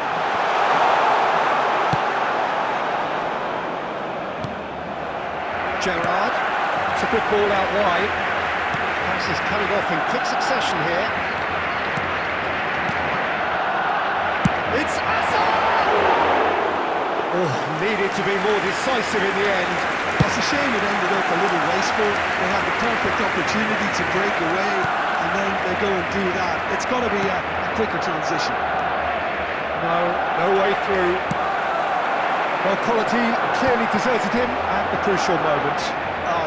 Gerrard. It's a good ball out wide. Pass is coming off in quick succession here. It's Hazard! Oh, needed to be more decisive in the end. It's a shame it ended up a little wasteful. They had the perfect opportunity to break away, and then they go and do that. It's got to be a quicker transition. No way through. Well, quality clearly deserted him at the crucial moment.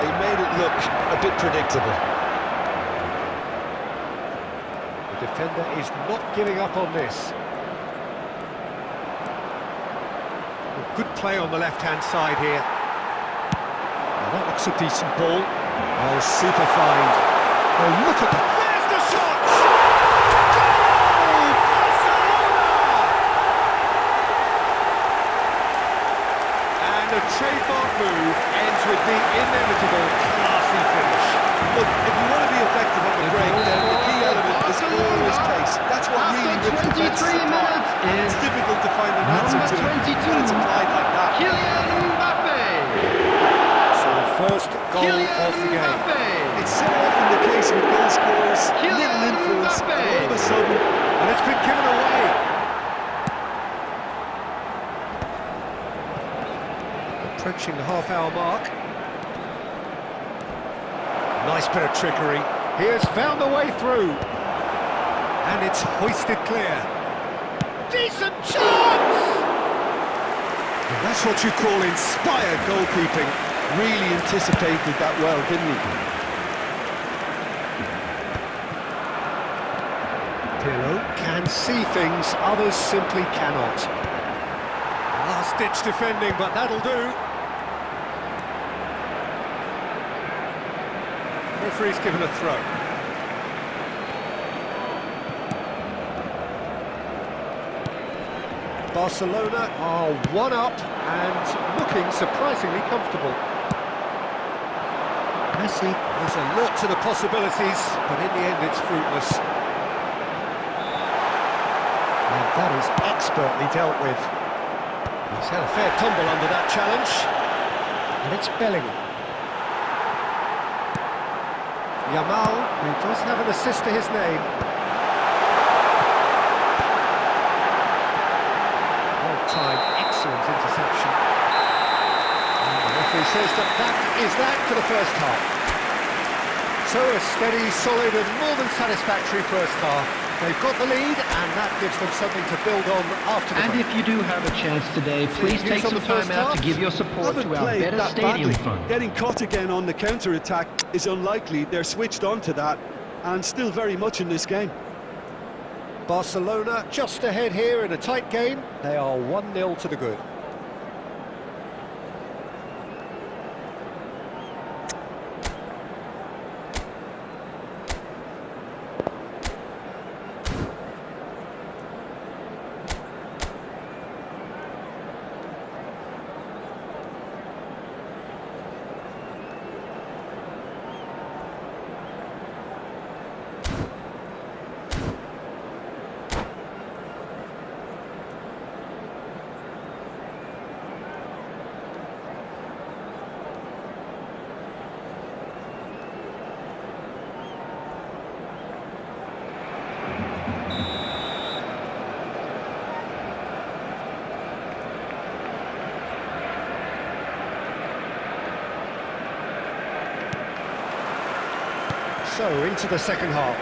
He made it look a bit predictable. The defender is not giving up on this. Good play on the left-hand side here. Now that looks a decent ball. Oh, super find. Oh, look at that. There's the shot! Goal! Barcelona! And a trademark move ends with the inevitable classy finish. Look, if you want to be effective on the break, then the key element is always pace. That's what really rips the defenses apart. It's difficult to find an answer to it when it's applied like that. So the first goal of the game. It's so often the case with goal scorers, little influence, and all of a sudden, And it's been given away. Approaching the half-hour mark. Nice bit of trickery. He has found a way through. And it's hoisted clear. Decent chance! And that's what you call inspired goalkeeping. really anticipated that well, didn't he? Pirlo can see things others simply cannot. Last-ditch defending, but that'll do. Referee's given a throw. Barcelona are one up and looking surprisingly comfortable. Messi is alert to the possibilities, but in the end it's fruitless. And that is expertly dealt with. He's had a fair tumble under that challenge. And it's Bellingham. Yamal, who does have an assist to his name. Time, excellent interception. And the referee says that is that for the first half. So a steady, solid and more than satisfactory first half. They've got the lead and that gives them something to build on after the And break. if you do have a chance today, please take some time out to give your support to our better stadium fund. Getting caught again on the counter-attack is unlikely. They're switched on to that and still very much in this game. Barcelona just ahead here in a tight game. They are 1-0 to the good. So, into the second half.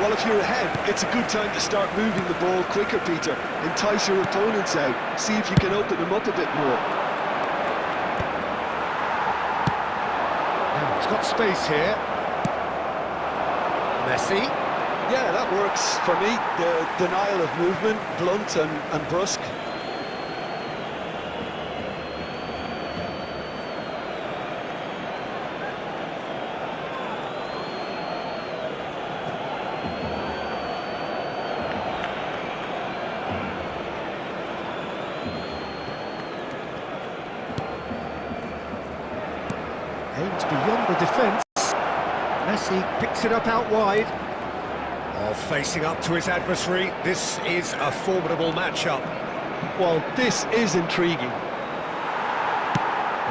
Well, if you're ahead, it's a good time to start moving the ball quicker, Peter. Entice your opponents out. See if you can open them up a bit more. Now, it's got space here. Messi. Yeah, that works for me. The denial of movement, blunt and brusque. Aimed beyond the defence. Messi picks it up out wide. Oh, facing up to his adversary. This is a formidable matchup. Well, this is intriguing.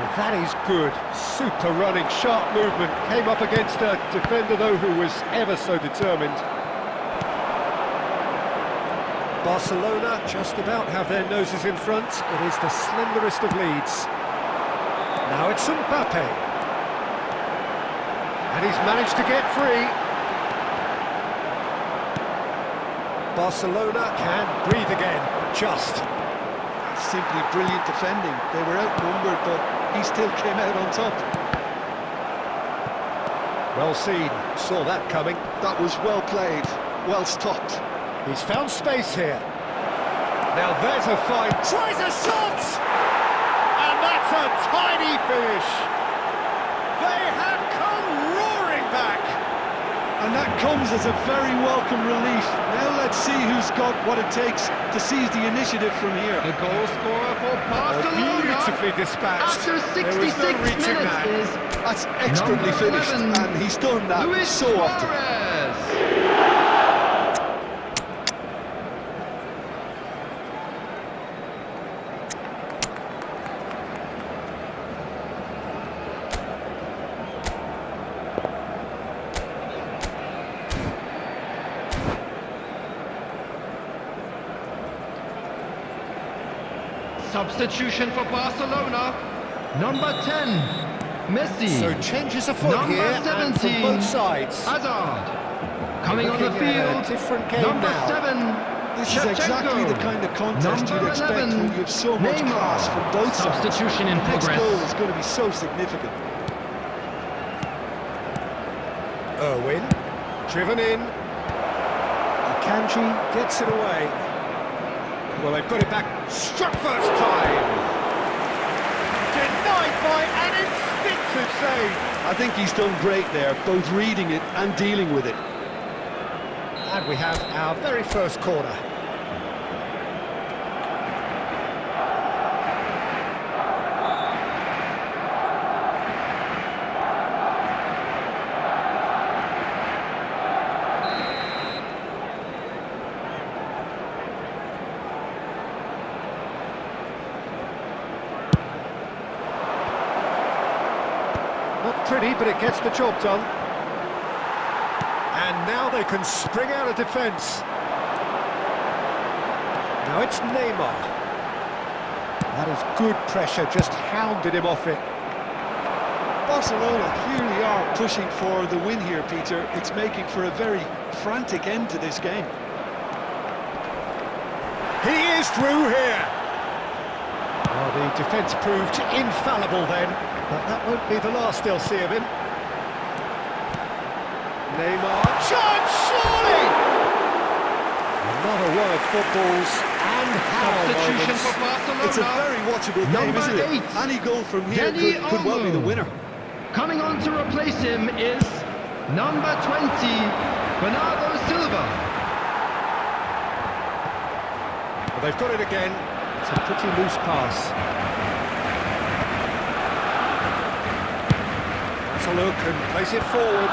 Well, that is good. Super running, sharp movement. Came up against a defender, though, who was ever so determined. Barcelona just about have their noses in front. It is the slenderest of leads. Now it's Mbappe. And he's managed to get free. Barcelona can breathe again, just. Simply brilliant defending. They were outnumbered, but he still came out on top. Well seen, saw that coming. That was well played, well stopped. He's found space here. Now there's a fight. Tries a shot! And that's a tiny finish. They have come roaring back. And that comes as a very welcome relief. Now let's see who's got what it takes to seize the initiative from here. The goal scorer for Barcelona Beautifully dispatched. after There 66 was no reaching minutes that. is That's expertly number finished, 11, and he's done that Luis so often. Suarez. Substitution for Barcelona. Number 10, Messi. So changes afoot Number here, and from 17, both sides. Hazard. Coming on the Looking at a field, different game number now. 7, This is exactly the kind of contest Number you'd expect 11, when you have so much Neymar. class from both sides. Substitution in The next progress. goal is going to be so significant. Irwin, driven in. Akanji gets it away. Well, they've got it back. Struck first time. Denied by an instinctive save. I think he's done great there, both reading it and dealing with it. And we have our very first corner. Not pretty, but it gets the job done. And now they can spring out of defence. Now it's Neymar. That is good pressure, just hounded him off it. Barcelona clearly are pushing for the win here, Peter. It's making for a very frantic end to this game. He is through here. Well, the defence proved infallible then, but that won't be the last they'll see of him. Neymar, chance, surely! Another one of football's and how Substitution moments. for Barcelona. It's a very watchable game, Number isn't it? 8, Any goal from here Dani could well be the Olmo. winner. Coming on to replace him is number 20, Bernardo Silva. Well, they've got it again. It's a pretty loose pass. That's a look and plays it forward.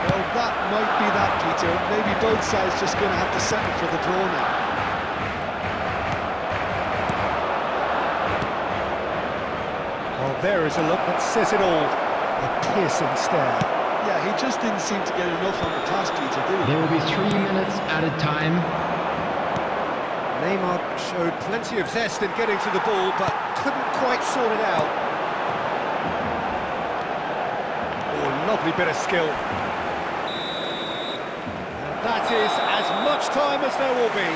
Well, that might be that, Peter. Maybe both sides just going to have to settle for the draw now. Well, there is a look that says it all. A piercing stare. Yeah, he just didn't seem to get enough on the pass, Peter, did he? There will be 3 minutes added time. Neymar showed plenty of zest in getting to the ball, but couldn't quite sort it out. Oh, lovely bit of skill. And that is as much time as there will be.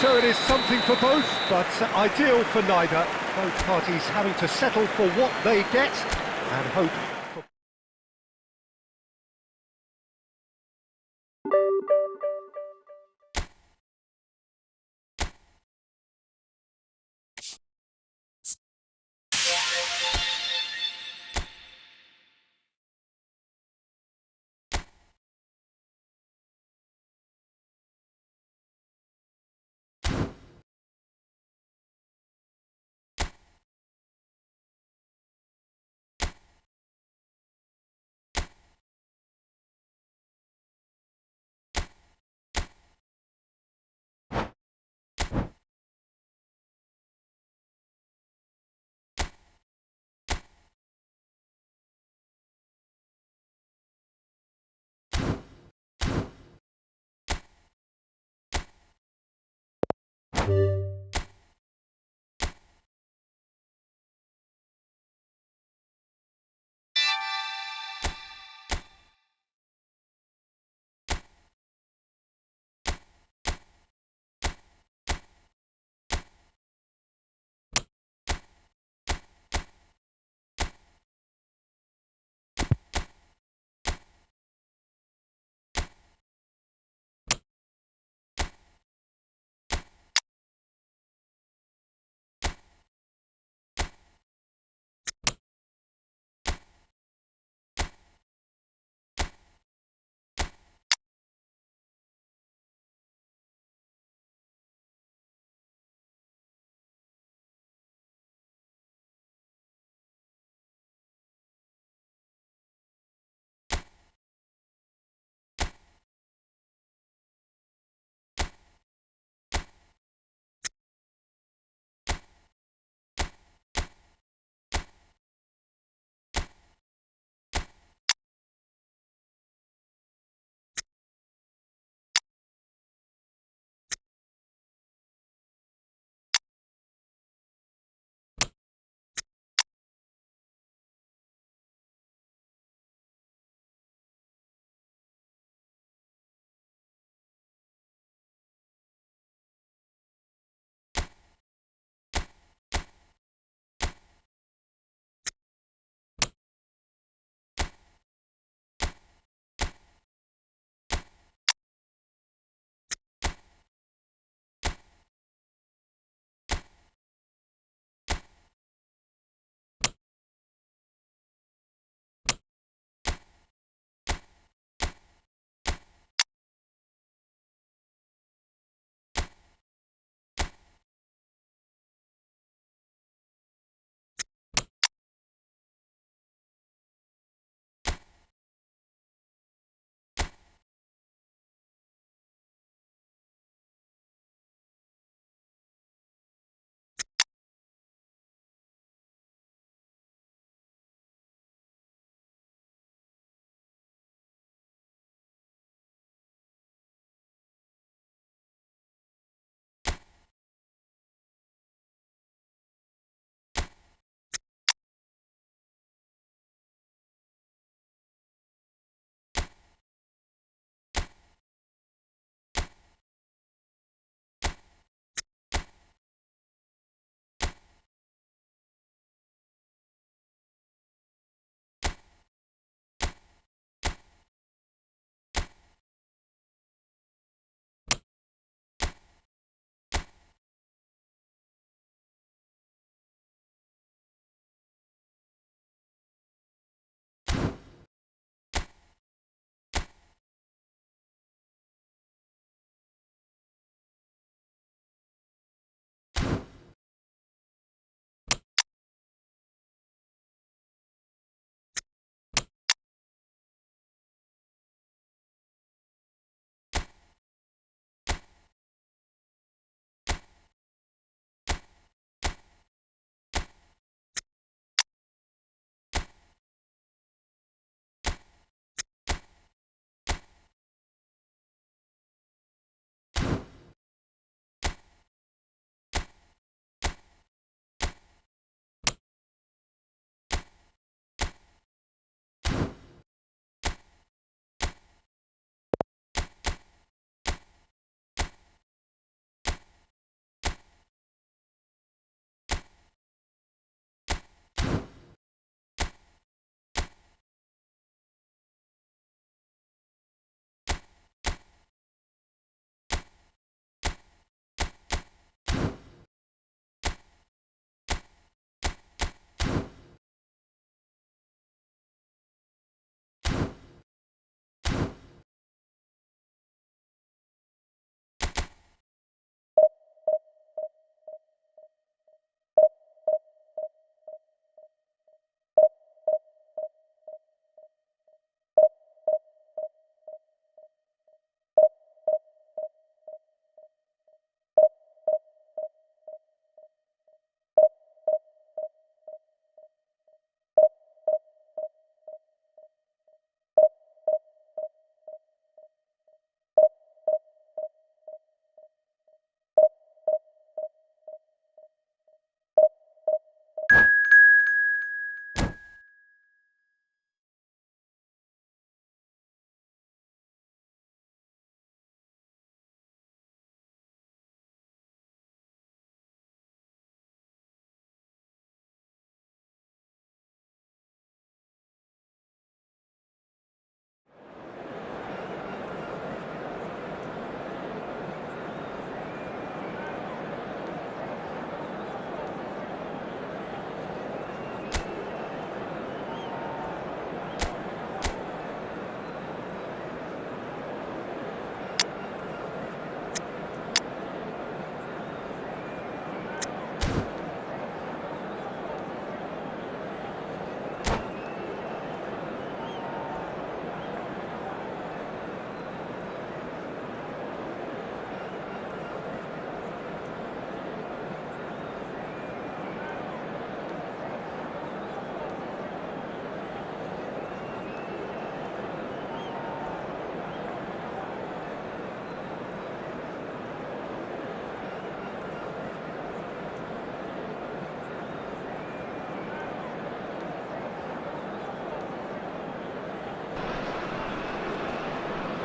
So it is something for both, but ideal for neither. Both parties having to settle for what they get and hope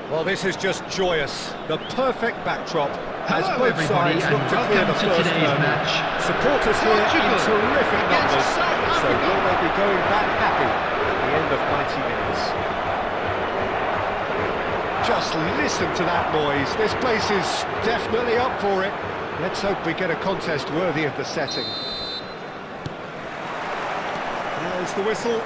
Well, this is just joyous. The perfect backdrop as Hello, both everybody, sides and look to clear the welcome to first today's hurdle. match. Supporters here in Portugal terrific against numbers. South So Africa. will they be going back happy at the end of 90 minutes? Just listen to that noise. This place is definitely up for it. Let's hope we get a contest worthy of the setting. There's the whistle.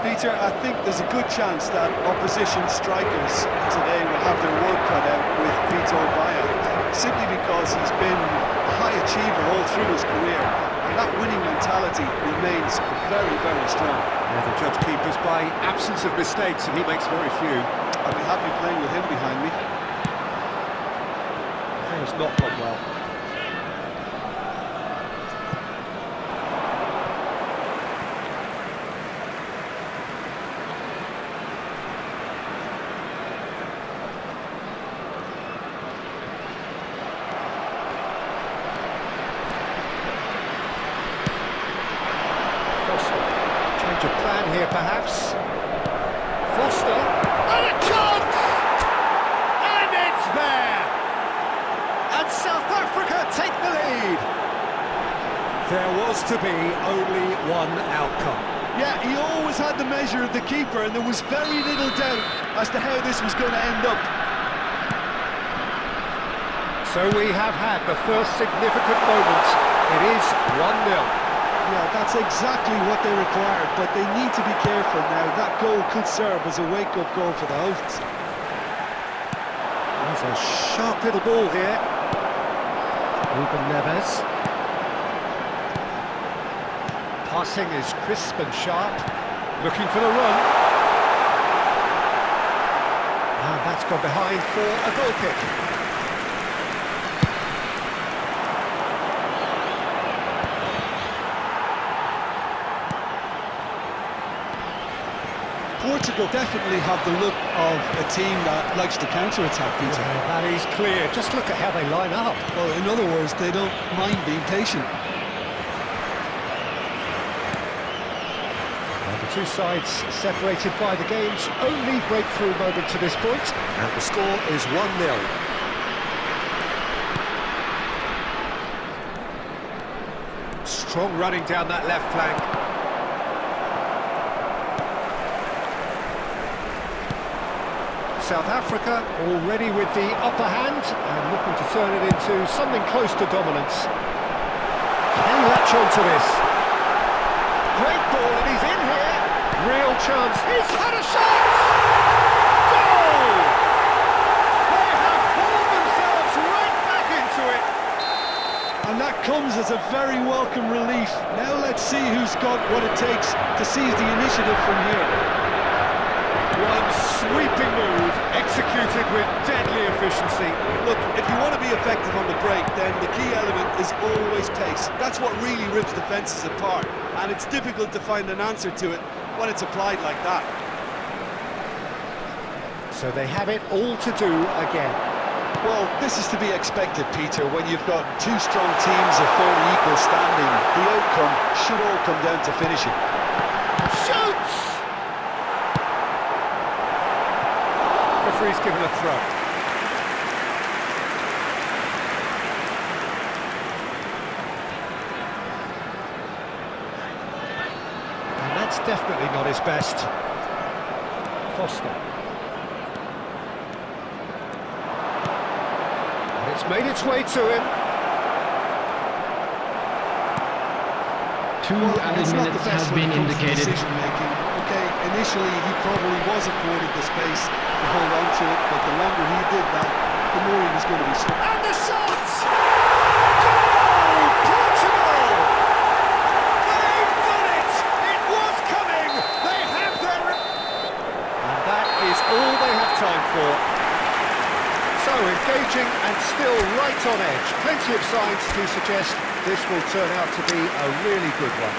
Peter, I think there's a good chance that opposition strikers today will have their work cut out with Vito Baia, simply because he's been a high achiever all through his career, and that winning mentality remains very, very strong. Yeah, the judge keepers by absence of mistakes, and he makes very few. I'd be happy playing with him behind me. Has not gone well. Change of plan here, perhaps. Foster, and a chance! And it's there! And South Africa take the lead! There was to be only one outcome. Yeah, he always had the measure of the keeper, and there was very little doubt as to how this was going to end up. So we have had the first significant moment. It is 1-0. Yeah, that's exactly what they required, but they need to be careful now. That goal could serve as a wake-up goal for the hosts. There's a sharp little ball here. Ruben Neves. Passing is crisp and sharp. Looking for the run. And that's gone behind for a goal kick. Portugal definitely have the look of a team that likes to counter-attack, Peter. Yeah, that is clear. Just look at how they line up. Well, in other words, they don't mind being patient. Well, the two sides separated by the game's only breakthrough moment to this point, and the score is 1-0. Strong running down that left flank. South Africa already with the upper hand and looking to turn it into something close to dominance. Can he latch on to this? Great ball, and he's in here. Real chance. He's had a shot! Goal! They have pulled themselves right back into it. And that comes as a very welcome relief. Now let's see who's got what it takes to seize the initiative from here. One sweeping move, executed with deadly efficiency. Look, if you want to be effective on the break, then the key element is always pace. That's what really rips defences apart, and it's difficult to find an answer to it when it's applied like that. So they have it all to do again. Well, this is to be expected, Peter, when you've got two strong teams of fairly equal standing. The outcome should all come down to finishing. Shoots! Referee's given a throw. And that's definitely not his best. Foster. And it's made its way to him. Two added minutes has been indicated. Decision-making. Okay, initially he probably was afforded the space to hold on to it, but the longer he did that, the more he was going to be slow. And the shot! Goal! Portugal! They've done it! It was coming! They have their... And that is all they have time for. So engaging and still right on edge. Plenty of signs to suggest this will turn out to be a really good one.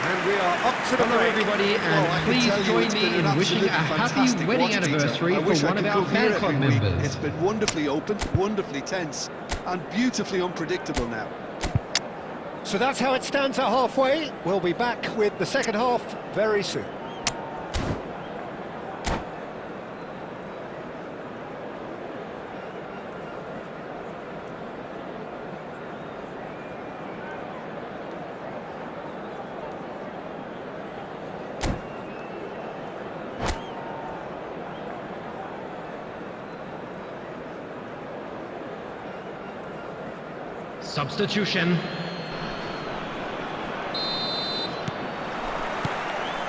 And we are up to the Hello break. everybody, Well, I and can please tell you join it's me been an in wishing a absolutely happy fantastic wedding watch, Peter. anniversary I for wish I one of could our come here fan club every week. members. It's been wonderfully open, wonderfully tense, and beautifully unpredictable now. So that's how it stands at halfway. We'll be back with the second half very soon. Substitution.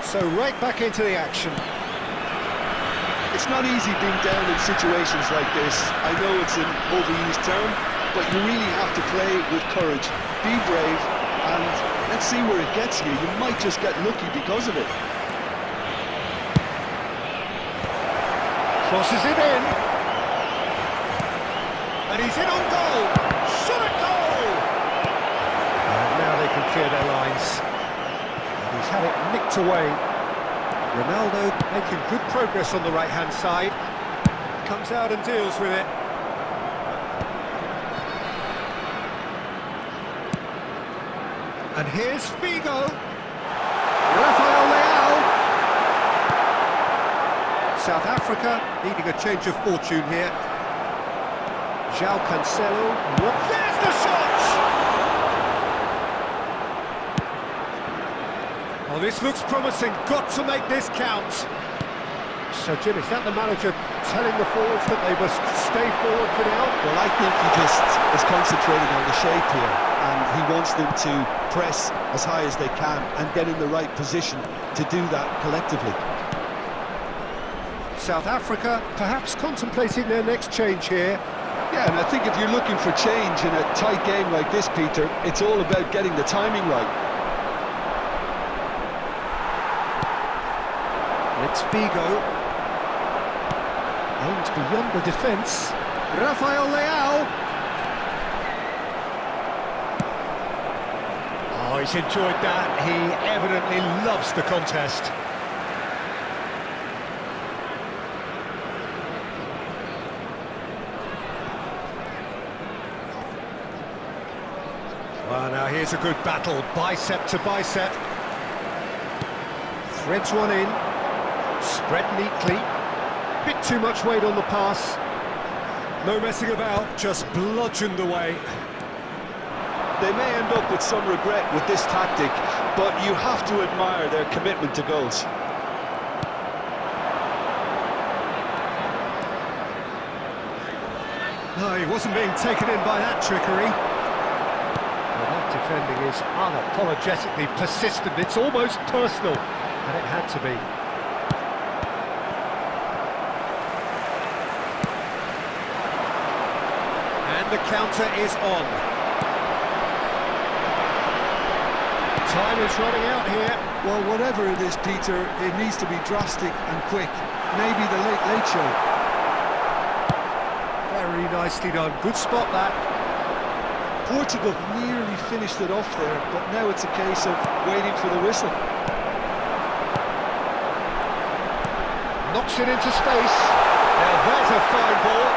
So right back into the action. It's not easy being down in situations like this. I know it's an overused term, but you really have to play with courage. Be brave, and let's see where it gets you. You might just get lucky because of it. Crosses it in. And he's in on goal. Shot at goal! And now they can clear their lines. And he's had it nicked away. Ronaldo making good progress on the right-hand side. Comes out and deals with it. And here's Figo. Rafael Leao. South Africa needing a change of fortune here. João Cancelo. There's the shot! Oh, this looks promising. Got to make this count. So, Jim, is that the manager telling the forwards that they must stay forward for now? Well, I think he just is concentrating on the shape here, and he wants them to press as high as they can and get in the right position to do that collectively. South Africa perhaps contemplating their next change here. Yeah, and I think if you're looking for change in a tight game like this, Peter, it's all about getting the timing right. It's Figo. Aims beyond the defence. Rafael Leao. Oh, he's enjoyed that. He evidently loves the contest. Well, now here's a good battle, bicep to bicep. Threads one in, spread neatly. Bit too much weight on the pass. No messing about, just bludgeoned away. They may end up with some regret with this tactic, but you have to admire their commitment to goals. No, he wasn't being taken in by that trickery. Well, that defending is unapologetically persistent. It's almost personal, and it had to be. And the counter is on. Time is running out here. Well, whatever it is, Peter, it needs to be drastic and quick. Maybe the late show. Very nicely done. Good spot, that. Portugal nearly finished it off there, but now it's a case of waiting for the whistle. Knocks it into space. Now there's a fine ball.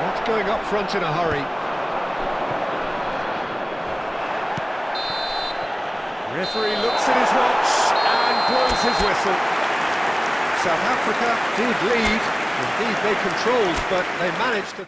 Not going up front in a hurry. Referee looks at his watch and blows his whistle. South Africa did lead. Indeed, they controlled, but they managed to...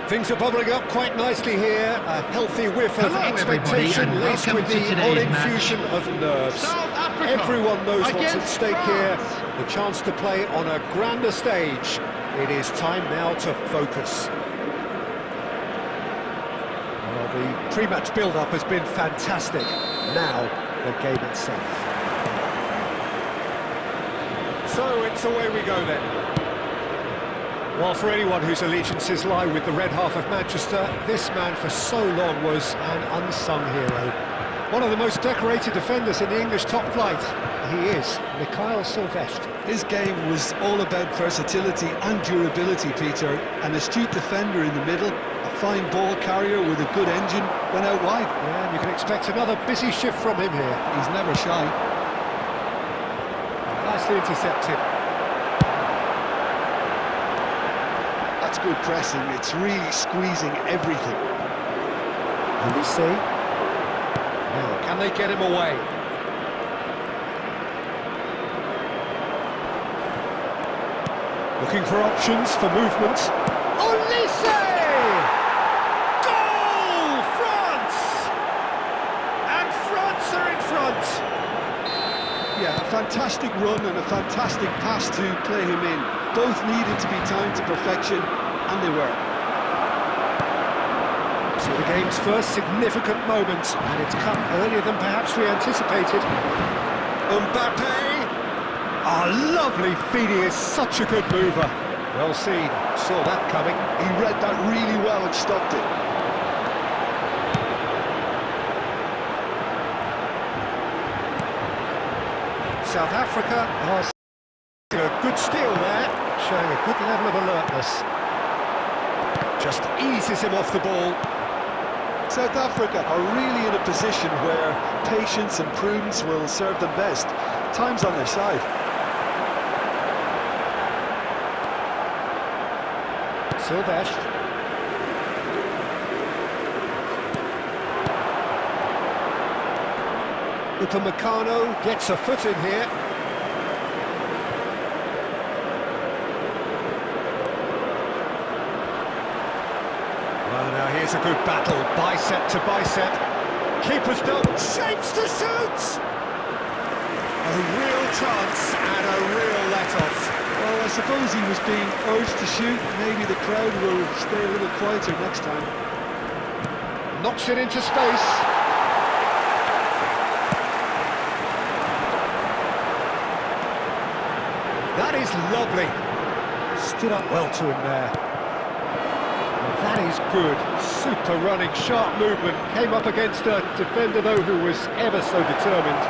Things are bubbling up quite nicely here. A healthy whiff of Hello, everybody, expectation and laced welcome with to the today's odd infusion of nerves. South Africa Everyone knows what's at against stake France. here. The chance to play on a grander stage. It is time now to focus. Well, the pre-match build-up has been fantastic. Now, the game itself. So it's away we go then. Well, for anyone whose allegiances lie with the red half of Manchester, this man for so long was an unsung hero. One of the most decorated defenders in the English top flight. He is Mikhail Sylvestre. His game was all about versatility and durability, Peter. An astute defender in the middle, a fine ball carrier with a good engine, went out wide. Yeah, and you can expect another busy shift from him here. He's never shy. Nicely intercepted. That's good pressing, it's really squeezing everything. And we see. Now, can they get him away? Looking for options, for movement. Olise! Goal! France! And France are in front. Yeah, a fantastic run and a fantastic pass to play him in. Both needed to be timed to perfection, and they were. So the game's first significant moment, and it's come earlier than perhaps we anticipated. Mbappe! Ah, lovely feed, he is such a good mover. Well seen, saw that coming. He read that really well and stopped it. South Africa are a good steal there, showing a good level of alertness. Just eases him off the ball. South Africa are really in a position where patience and prudence will serve them best. Time's on their side. Sylvestre. Upamecano gets a foot in here. Well, now here's a good battle, bicep to bicep. Keeper's done, shapes to shoot! A real chance and a real let-off. Well, I suppose he was being urged to shoot. Maybe the crowd will stay a little quieter next time. Knocks it into space. That is lovely. Stood up well to him there. Well, that is good. Super running, sharp movement. Came up against a defender, though, who was ever so determined.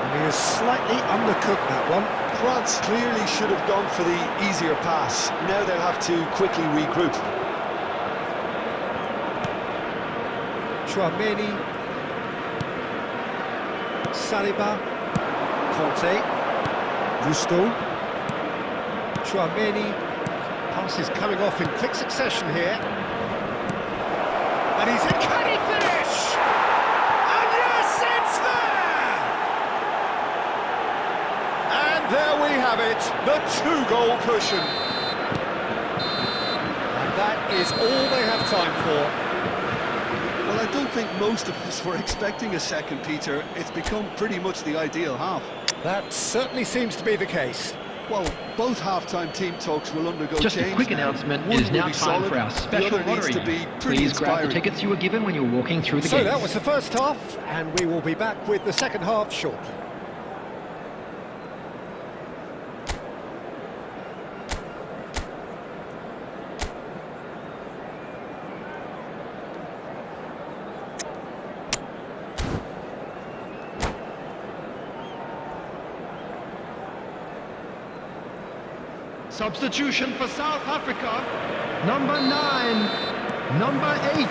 And he has slightly undercooked that one. France clearly should have gone for the easier pass. Now they'll have to quickly regroup. Chouameni. Saliba. Conte. Gusto. Chouameni. Passes coming off in quick succession here. And he's in. Can he finish? And yes, it's there! And there we have it, the two-goal cushion. And that is all they have time for. Well, I don't think most of us were expecting a second, Peter. It's become pretty much the ideal half. That certainly seems to be the case. Well, both half-time team talks will undergo Just change. a quick announcement, One it is will now be time solid, for our the special other needs lottery. to be pretty Please grab the inspiring. tickets you were given when you were walking through the So gates. that was the first half, and we will be back with the second half shortly. Substitution for South Africa. Number 9, number 8.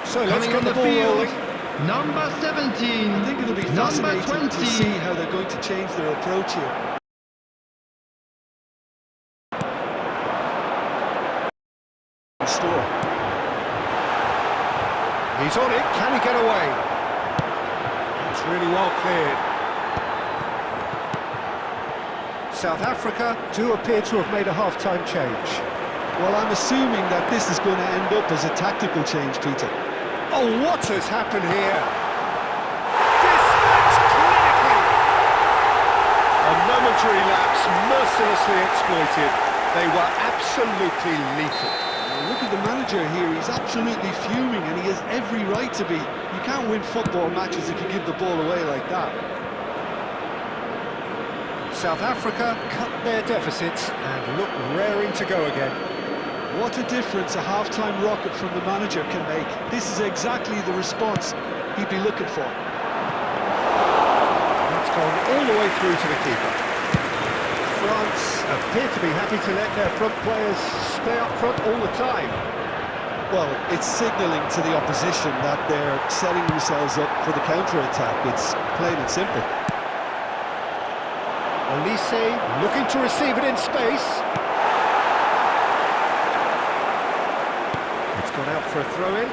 So let's Coming get on the the ball field, rolling. number 17. I think it'll be number fascinating 20. to see how they're going to change their approach here. Store. He's on it, can he get away? It's really well cleared. South Africa do appear to have made a half-time change. Well, I'm assuming that this is going to end up as a tactical change, Peter. Oh, what has happened here? Dispatched clinically! A momentary lapse mercilessly exploited. They were absolutely lethal. Look at the manager here, he's absolutely fuming and he has every right to be. You can't win football matches if you give the ball away like that. South Africa cut their deficits and look raring to go again. What a difference a half-time rocket from the manager can make. This is exactly the response he'd be looking for. It's gone all the way through to the keeper. France appear to be happy to let their front players stay up front all the time. Well, it's signalling to the opposition that they're setting themselves up for the counter-attack. It's plain and simple. Olise looking to receive it in space. It's gone out for a throw-in.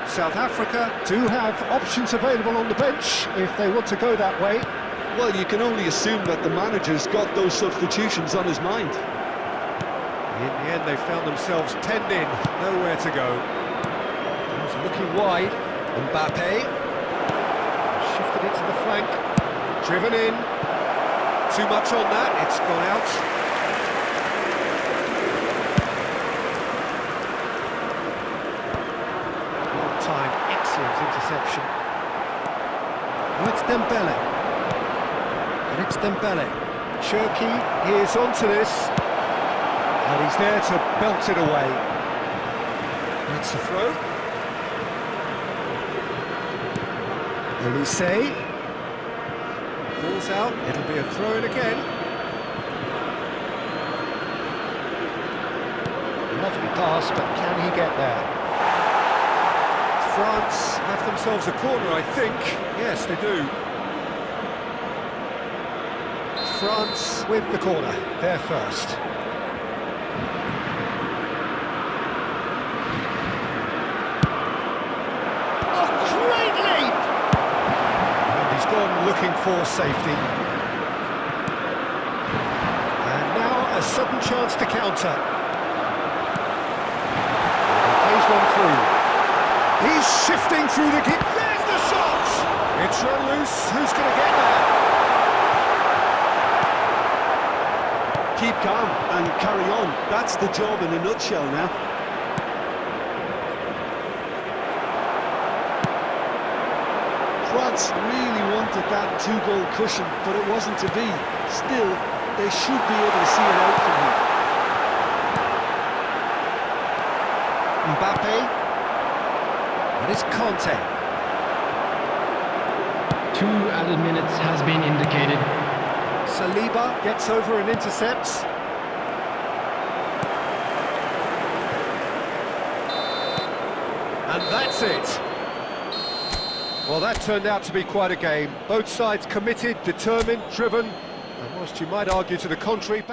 South Africa do have options available on the bench if they want to go that way. Well, you can only assume that the manager's got those substitutions on his mind. In the end, they found themselves penned in, nowhere to go. He's looking wide. Mbappe shifted it to the flank, driven in. Too much on that, it's gone out. Time, excellent interception. Oh, it's Dembele. And it's Dembele. Cherki, he is onto this. And he's there to belt it away. It's a throw. Olise. Ball's out, it'll be a throw-in again. Lovely pass, but can he get there? France have themselves a corner, I think. Yes, they do. France with the corner, they're first. Oh, great leap! And he's gone looking for safety. And now a sudden chance to counter. He plays one through. He's shifting through the gap. There's the shot! It's run loose. Who's going to get there? Keep calm and carry on. That's the job in a nutshell now. France really wanted that two-goal cushion, but it wasn't to be. Still, they should be able to see it out from here. Mbappe. And it's Conte. 2 added minutes has been indicated. Saliba gets over and intercepts. And that's it. Well, that turned out to be quite a game. Both sides committed, determined, driven. And whilst you might argue to the contrary,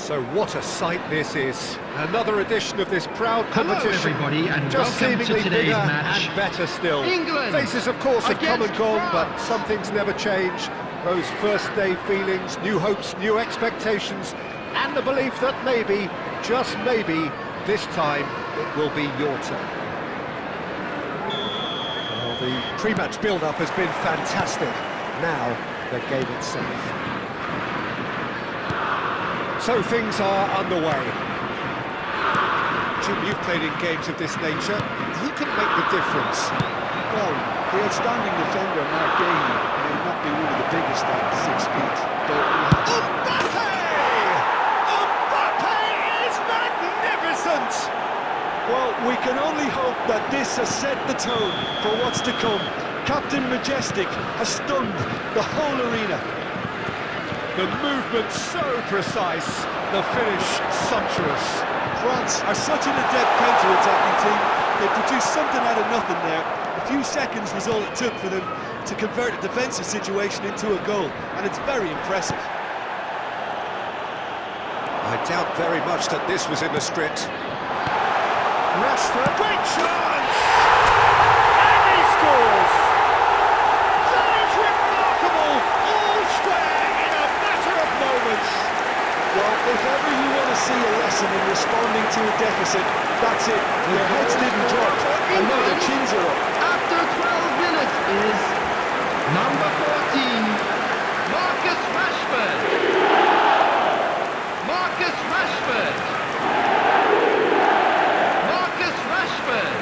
So what a sight this is. Another edition of this proud Hello competition. everybody and Just welcome to seemingly today's bigger match. and better still. England Faces, of course, have come and against gone, but France. some things never change. Those first day feelings, new hopes, new expectations, and the belief that maybe, just maybe, this time it will be your turn. Well, the pre-match build-up has been fantastic. Now, the game itself. So things are underway. Jim, you've played in games of this nature. Who can make the difference? Well, the outstanding defender, Mark Gahey, may not be one of the biggest at 6 feet, but Mbappe! Mbappe is magnificent! well, we can only hope that this has set the tone for what's to come. Captain Majestic has stunned the whole arena. The movement so precise, the finish sumptuous. France are such an adept counter-attacking team. They produced something out of nothing there. A few seconds was all it took for them to convert a defensive situation into a goal, and it's very impressive. I doubt very much that this was in the script. Rashford, great chance! And he scores! That is remarkable! All square in a matter of moments. Well, if ever you want to see a lesson in responding to a deficit, that's it. Their heads didn't drop, and now their chins are up. After 12 minutes is number 14, Marcus Rashford. Marcus Rashford. Marcus Rashford.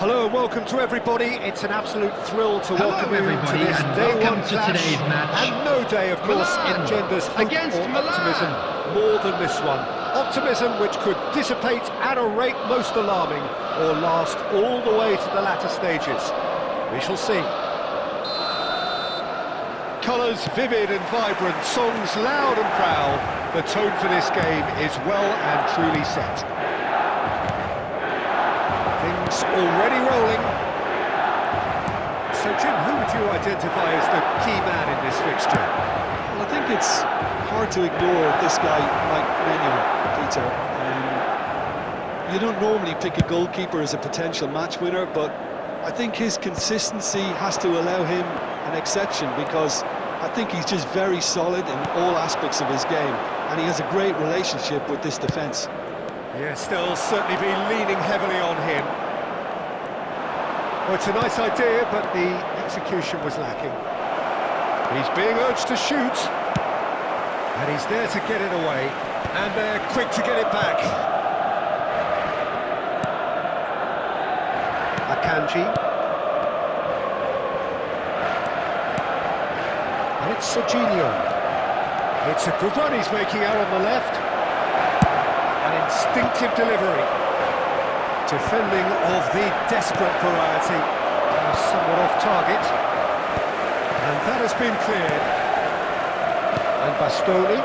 Hello and welcome to everybody. It's an absolute thrill to Hello welcome you to everybody this and day welcome one to clash. today's match. And no day, of course, Milan engenders hope against or Milan. optimism more than this one. Optimism which could dissipate at a rate most alarming or last all the way to the latter stages. We shall see. Colours vivid and vibrant, songs loud and proud. The tone for this game is well and truly set. Things already rolling. So, Jim, who would you identify as the key man in this fixture? Well, I think it's hard to ignore this guy, Mike Manuel, Peter. You don't normally pick a goalkeeper as a potential match winner, but I think his consistency has to allow him an exception, because I think he's just very solid in all aspects of his game, and he has a great relationship with this defence. Yes, they'll certainly be leaning heavily on him. Well, it's a nice idea, but the execution was lacking. He's being urged to shoot, and he's there to get it away, and they're quick to get it back. Akanji. And it's Serginho. It's a good run he's making out on the left. An instinctive delivery. Defending of the desperate variety. Somewhat off target. And that has been cleared. And Bastoni.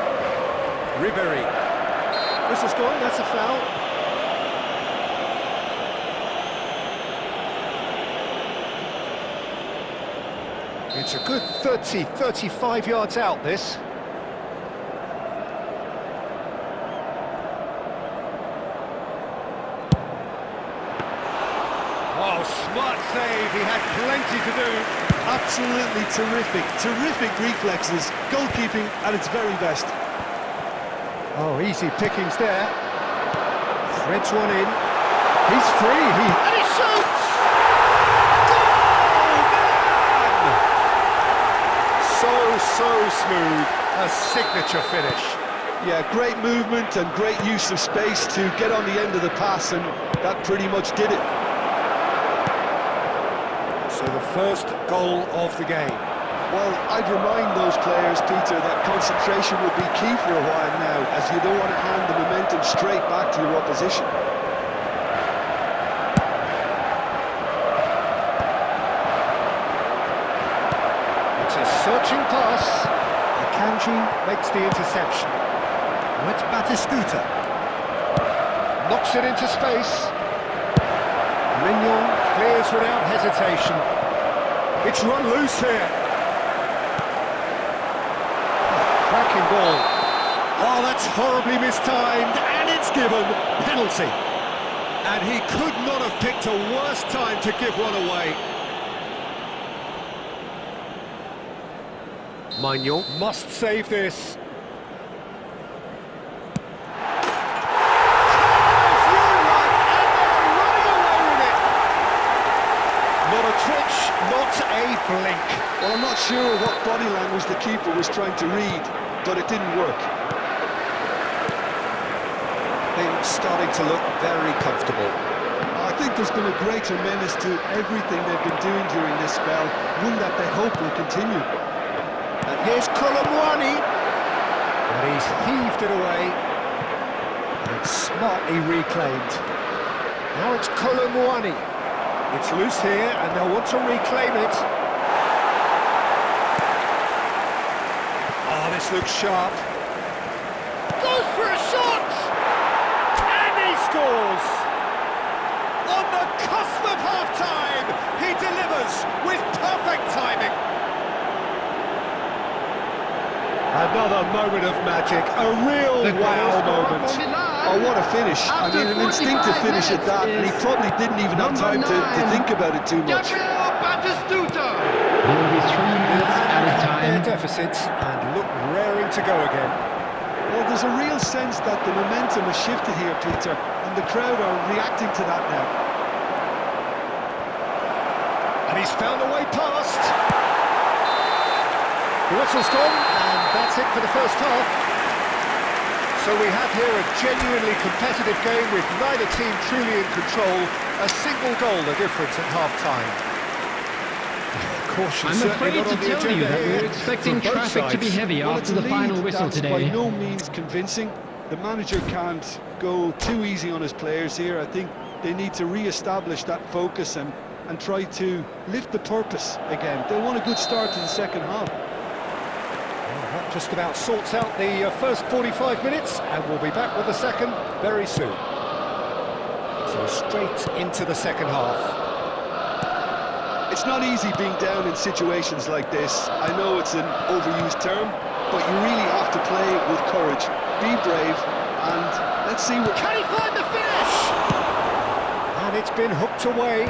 Ribéry. Whistle's gone, that's a foul. It's a good 35 yards out, this. Oh, smart save, he had plenty to do. Absolutely terrific reflexes, goalkeeping at its very best. Oh, easy pickings there. Threads one in. He's free, and he shoots! Goal, man! So smooth, a signature finish. Yeah, great movement and great use of space to get on the end of the pass, and that pretty much did it. So the first goal of the game. Well, I'd remind those players, Peter, that concentration will be key for a while now, as you don't want to hand the momentum straight back to your opposition. It's a searching pass. Akanji makes the interception. Now it's Batistuta. Knocks it into space. Mignon clears without hesitation. It's run loose here. Cracking ball. Oh, that's horribly mistimed, and it's given penalty. And he could not have picked a worse time to give one away. Mignon must save this. Not a blink. Well, I'm not sure what body language the keeper was trying to read, but it didn't work. Things starting to look very comfortable. I think there's been a great tremendous to everything they've been doing during this spell, one that they hope will continue. And here's Colomwani. And he's heaved it away. And smartly reclaimed. Now it's Colomwani. It's loose here, and they'll want to reclaim it. Oh, this looks sharp. Goes for a shot! And he scores! On the cusp of half-time, he delivers with perfect timing. Another moment of magic, a real wow moment. Oh, what a finish. I mean, an instinctive finish at that, and he probably didn't even have time to think about it too much. Batistuta. There will be 3 minutes at a time. Their deficits and look raring to go again. Well, there's a real sense that the momentum has shifted here, Peter, and the crowd are reacting to that now. And he's found a way past. The whistle's gone, and that's it for the first half. So we have here a genuinely competitive game with neither team truly in control. A single goal the difference at half-time. Caution I'm certainly afraid not to on the tell you agenda that here we're expecting from both traffic to be sides. heavy Well, after it's a the final lead whistle that's by today. no means convincing. The manager can't go too easy on his players here. I think they need to re-establish that focus and try to lift the purpose again. They want a good start to the second half. Well, that just about sorts out the first 45 minutes, and we'll be back with the second very soon. So straight into the second half. It's not easy being down in situations like this. I know it's an overused term, but you really have to play with courage. Be brave, and let's see what... Can he find the finish? And it's been hooked away.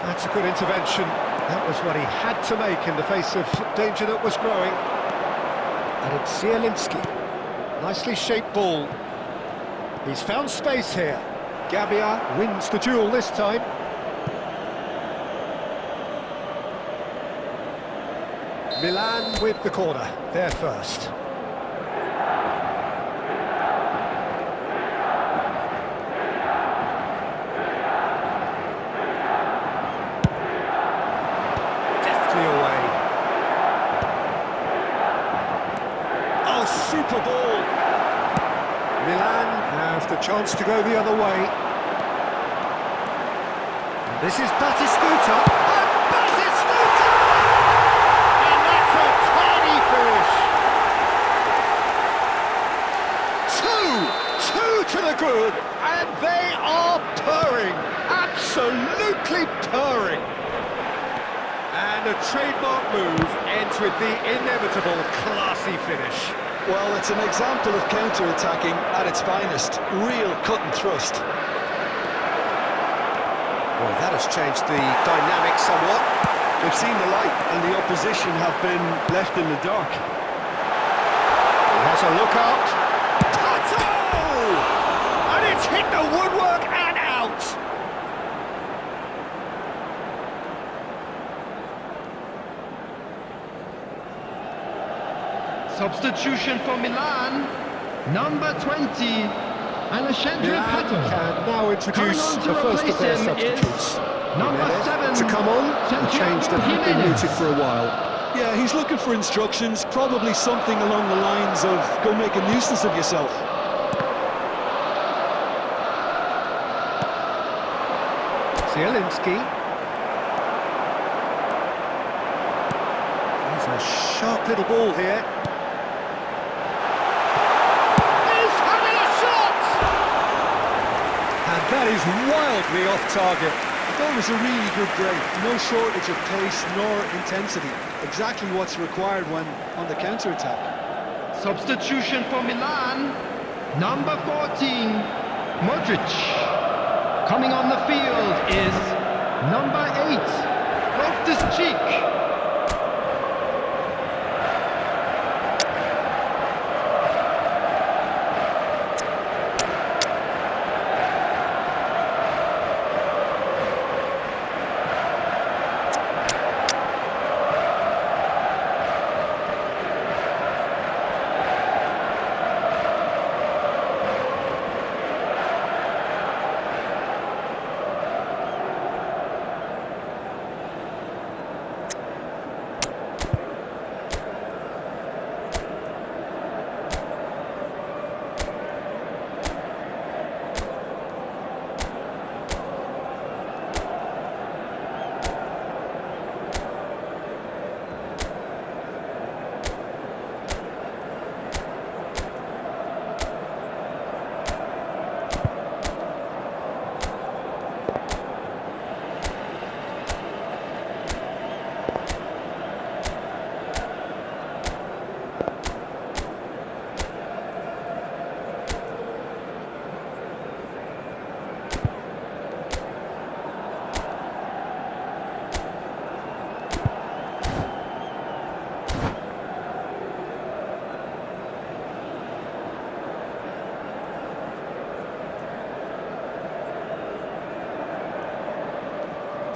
That's a good intervention. That was what he had to make in the face of danger that was growing. And it's Zielinski. Nicely shaped ball. He's found space here. Gabbia wins the duel this time. Milan with the corner, they're first. Deftly away. Oh, super ball. Milan have the chance to go the other way. And this is Batistuta. And Batistuta! And that's a tiny finish. Two to the good, and they are purring. Absolutely purring. And a trademark move ends with the inevitable classy finish. Well, it's an example of counter-attacking at its finest. Real cut and thrust. Well, that has changed the dynamic somewhat. They've seen the light, and the opposition have been left in the dark. He has a look out. Tato! And it's hit the woodwork and out. Substitution for Milan, number 20, Alessandro Milan Pato. can now introduce Coming on to the first of their replace him is substitutes. number Jimenez 7, to come on, a change that had been Jimenez. mooted for a while. Yeah, he's looking for instructions, probably something along the lines of, go make a nuisance of yourself. Zielinski. He's a sharp little ball here. He's having a shot! And that is wildly off target. That was a really good break. No shortage of pace nor intensity. Exactly what's required when on the counter-attack. Substitution for Milan, number 14, Modric. Coming on the field is number 8, Loftus-Cheek.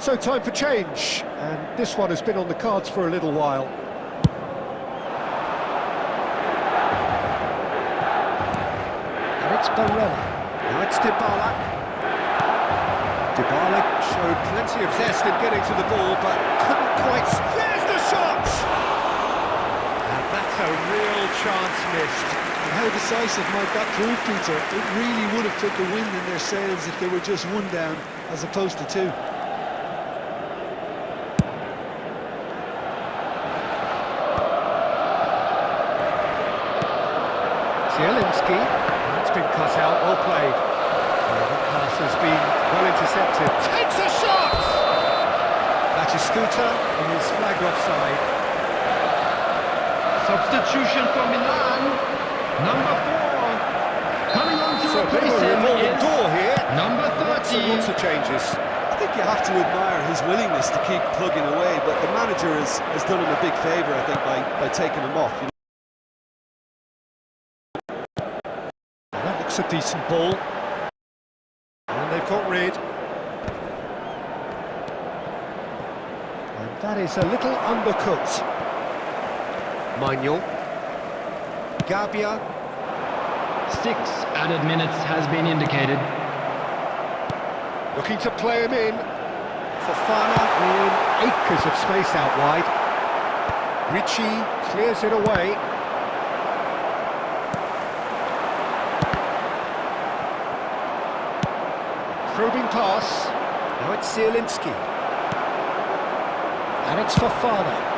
So time for change, and this one has been on the cards for a little while. Barella. Now it's Dybala. Dybala showed plenty of zest in getting to the ball, but couldn't quite... There's the shot! And that's a real chance missed. And how decisive might that prove, Peter? It really would have put the wind in their sails if they were just one down as opposed to two. Zielinski, that's been cut out, well played. That pass has been well intercepted. Takes a shot! Scooter is flagged offside. Substitution for Milan. Number 4. Coming on to So a bit of replace a him revolving is door here. number 30. Lots of changes. I think you have to admire his willingness to keep plugging away, but the manager has done him a big favour, I think, by taking him off. That looks a decent ball. And they've got rid. And that is a little undercooked. Manuel. Gabia. 6 added minutes has been indicated. Looking to play him in. Fofana in acres of space out wide. Ricci clears it away. Probing pass. Now it's Zielinski. And it's Fofana.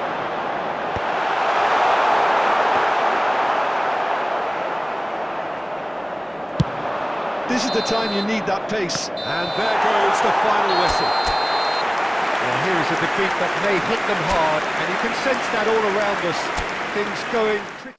This is the time you need that pace. And there goes the final whistle. Well, here is a defeat that may hit them hard, and you can sense that all around us. Things going pretty...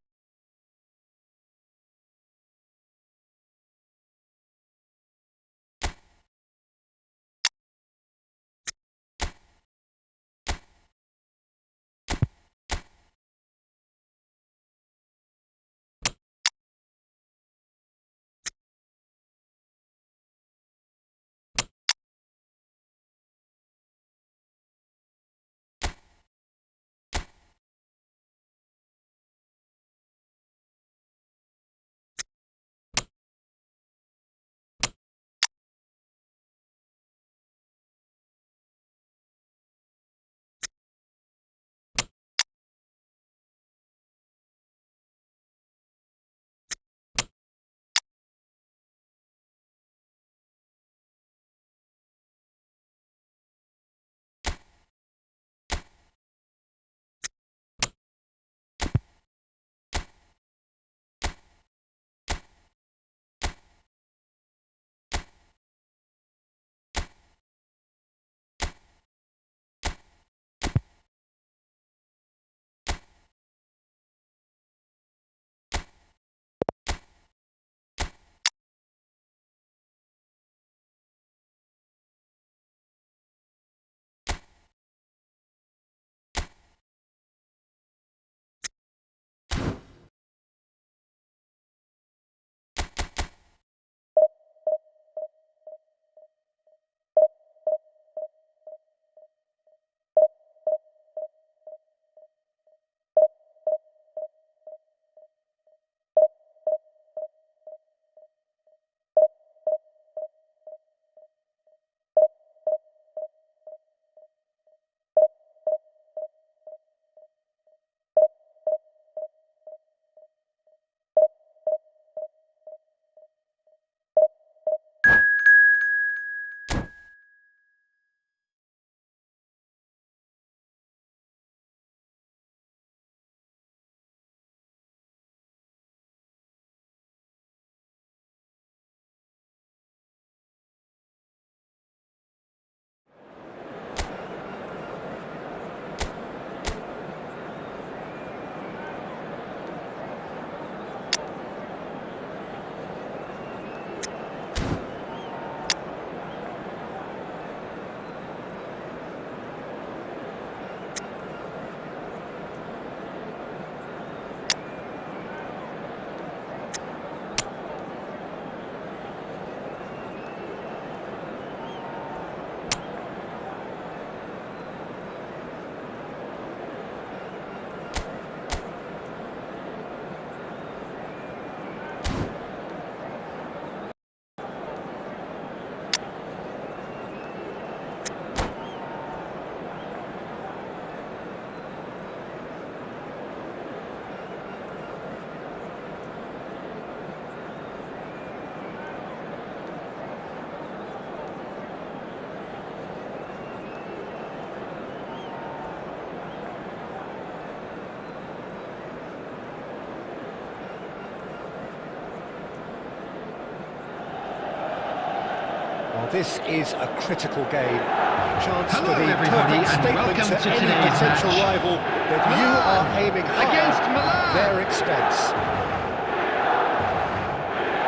This is a critical game. A chance Hello, for the everybody, perfect and statement welcome to to any today's potential match. rival that you are aiming high Against at Milan. their expense.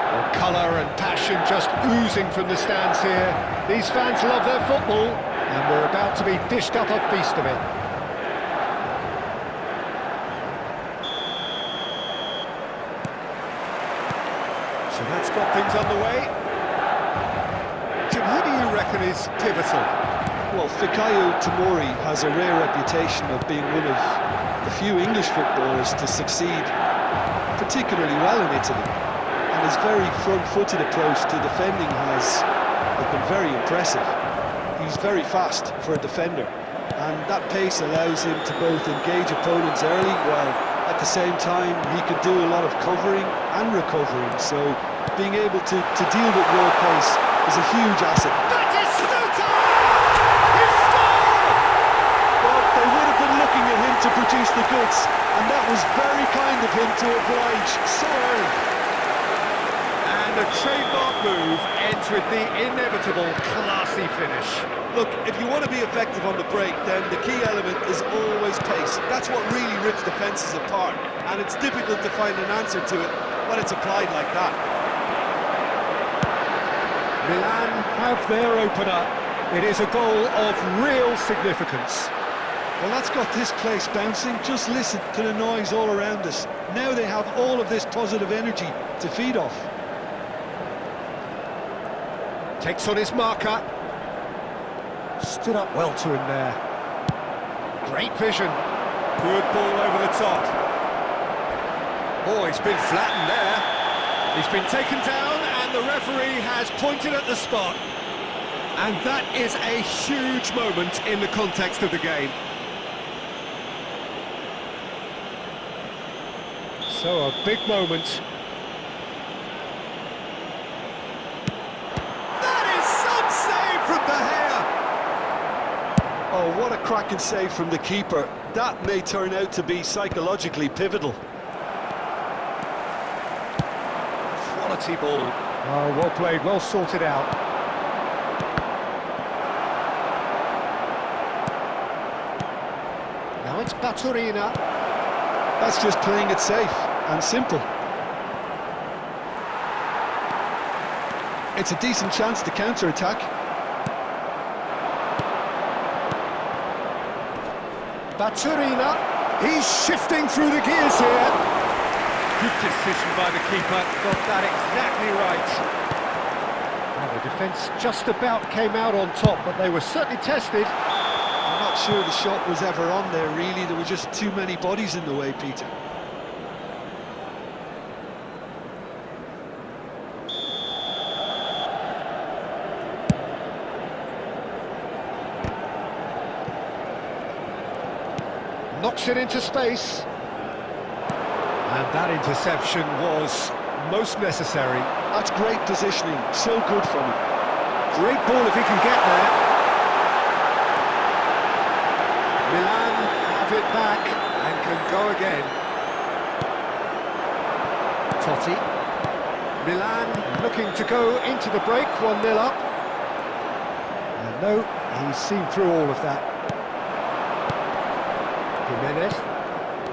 Well, colour and passion just oozing from the stands here. These fans love their football, and we're about to be dished up a feast of it. So that's got things underway. Jim, who do you reckon is pivotal? Well, Fikayo Tomori has a rare reputation of being one of the few English footballers to succeed particularly well in Italy. And his very front-footed approach to defending has been very impressive. He's very fast for a defender, and that pace allows him to both engage opponents early, while at the same time he can do a lot of covering and recovering. So being able to deal with raw pace is a huge asset. They would have been looking at him to produce the goods, and that was very kind of him to oblige so early. And a trademark move ends with the inevitable classy finish. Look, if you want to be effective on the break, then the key element is always pace. That's what really rips defences apart, and it's difficult to find an answer to it when it's applied like that. Milan have their opener. It is a goal of real significance. Well, that's got this place bouncing. Just listen to the noise all around us. Now they have all of this positive energy to feed off. Takes on his marker. Stood up well to him there. Great vision. Good ball over the top. Oh, he's been flattened there. He's been taken down, and the referee has pointed at the spot. And that is a huge moment in the context of the game. So a big moment. That is some save from De Gea! Oh, what a cracking save from the keeper. That may turn out to be psychologically pivotal. Quality ball. Oh, well played, well sorted out. Now it's Baturina. That's just playing it safe and simple. It's a decent chance to counter-attack. Baturina, he's shifting through the gears here. Good decision by the keeper, got that exactly right. Well, the defence just about came out on top, but they were certainly tested. I'm not sure the shot was ever on there, really. There were just too many bodies in the way, Peter. Knocks it into space. And that interception was most necessary. That's great positioning, so good from him. Great ball if he can get there. Milan have it back and can go again. Totti. Milan looking to go into the break, 1-0 up. And no, he's seen through all of that. Jimenez.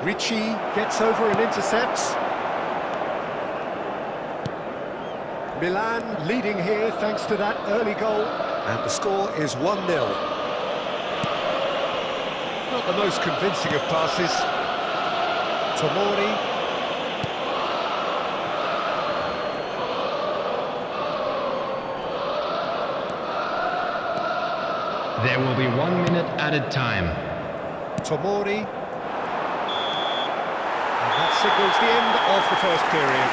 Ricci gets over and intercepts. Milan leading here thanks to that early goal. And the score is 1-0. Not the most convincing of passes. Tomori. There will be 1 minute added time. Tomori. And that signals the end of the first period.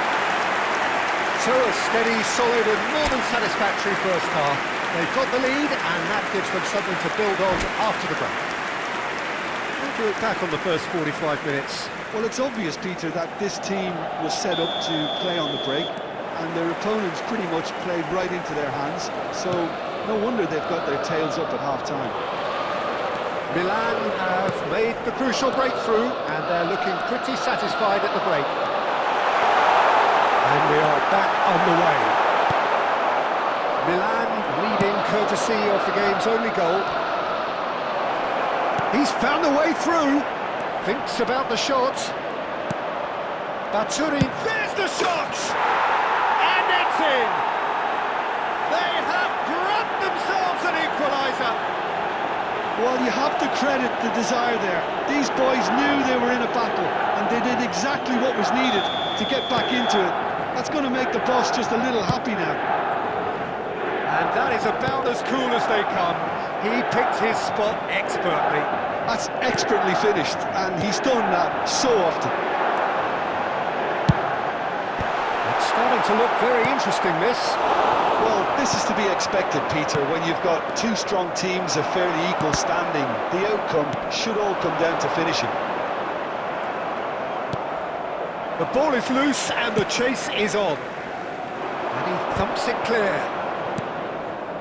So a steady, solid and more than satisfactory first half. They've got the lead and that gives them something to build on after the break. How do you look back on the first 45 minutes? Well, it's obvious, Peter, that this team was set up to play on the break, and their opponents pretty much played right into their hands, so no wonder they've got their tails up at half-time. Milan have made the crucial breakthrough and they're looking pretty satisfied at the break. And we are back on the way. Milan leading courtesy of the game's only goal. He's found the way through. Thinks about the shot. Baturi, there's the shot! And it's in! They have grabbed themselves an equaliser. Well, you have to credit the desire there. These boys knew they were in a battle, and they did exactly what was needed to get back into it. That's going to make the boss just a little happy now. And that is about as cool as they come. He picked his spot expertly. That's expertly finished, and he's done that so often. It's starting to look very interesting, this. Well, this is to be expected, Peter. When you've got two strong teams of fairly equal standing, the outcome should all come down to finishing. The ball is loose and the chase is on. And he thumps it clear.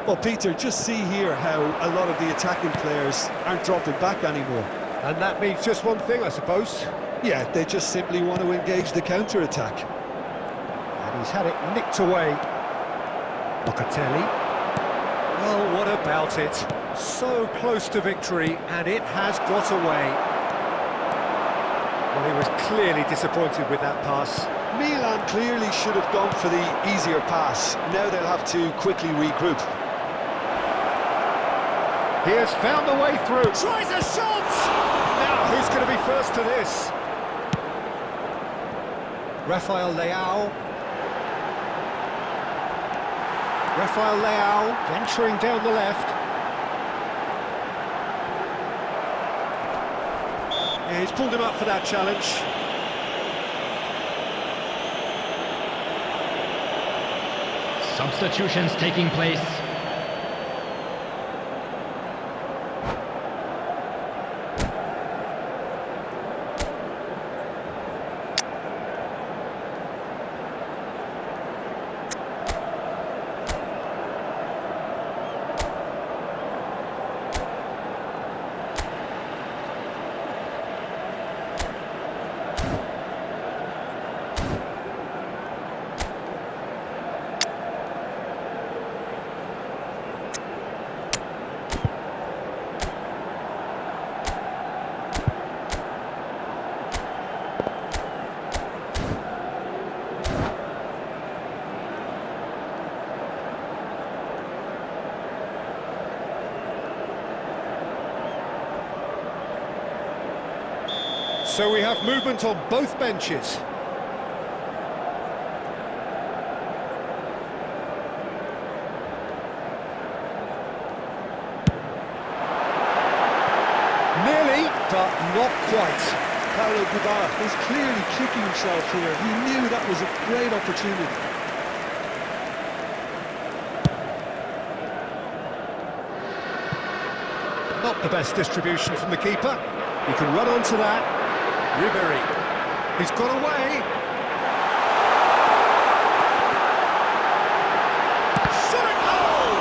Well, Peter, just see here how a lot of the attacking players aren't dropping back anymore. And that means just one thing, I suppose. Yeah, they just simply want to engage the counter-attack. And he's had it nicked away. Locatelli. Well, what about it? So close to victory, and it has got away. Well, he was clearly disappointed with that pass. Milan clearly should have gone for the easier pass. Now they'll have to quickly regroup. He has found the way through. Tries a shot! Now, who's going to be first to this? Rafael Leao. Rafael Leao venturing down the left. Yeah, he's pulled him up for that challenge. Substitutions taking place. So we have movement on both benches. Nearly, but not quite. Paulo Dybala is clearly kicking himself here. He knew that was a great opportunity. Not the best distribution from the keeper. He can run onto that. Ribery. He's got away. Shot a goal!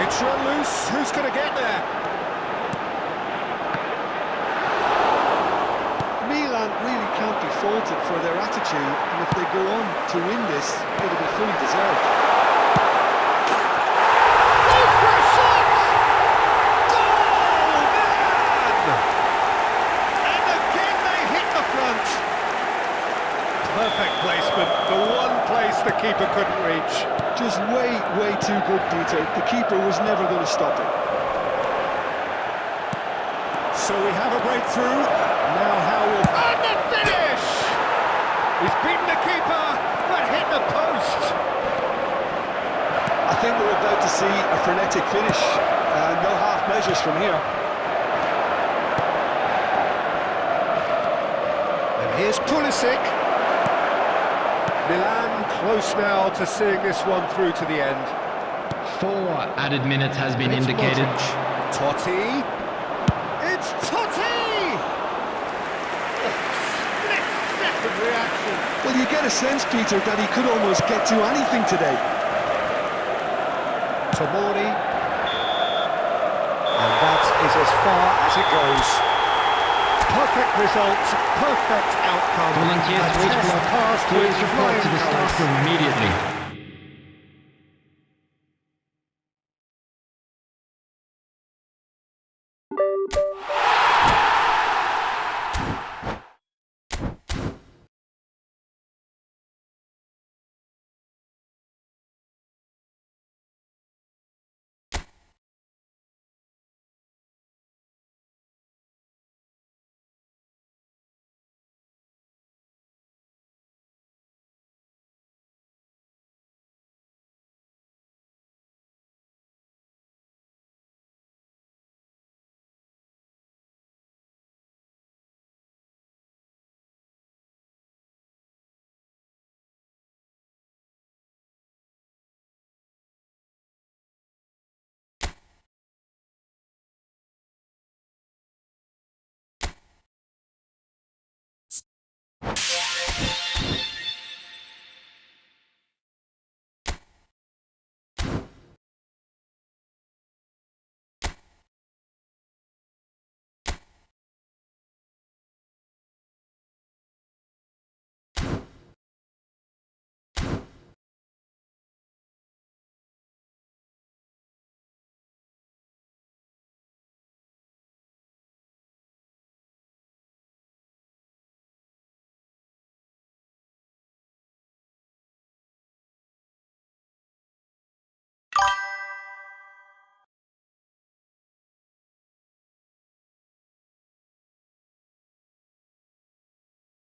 It's run loose. Who's going to get there? Milan really can't be faulted for their attitude, and if they go on to win this, it'll be fully deserved. Perfect placement, the one place the keeper couldn't reach. Just way too good, Peter. The keeper was never going to stop it. So we have a breakthrough. Now Howell. And the finish! He's beaten the keeper, but hit the post. I think we're about to see a frenetic finish. No half measures from here. And here's Pulisic. Milan close now to seeing this one through to the end. 4 added minutes has been It's indicated. Modric. Totti. It's Totti! Split-second reaction. Well, you get a sense, Peter, that he could almost get to anything today. Tomori. And that is as far as it goes. Perfect result, perfect outcome. Volunteers A to each test block, passed please with report to flying the colours. staff room immediately.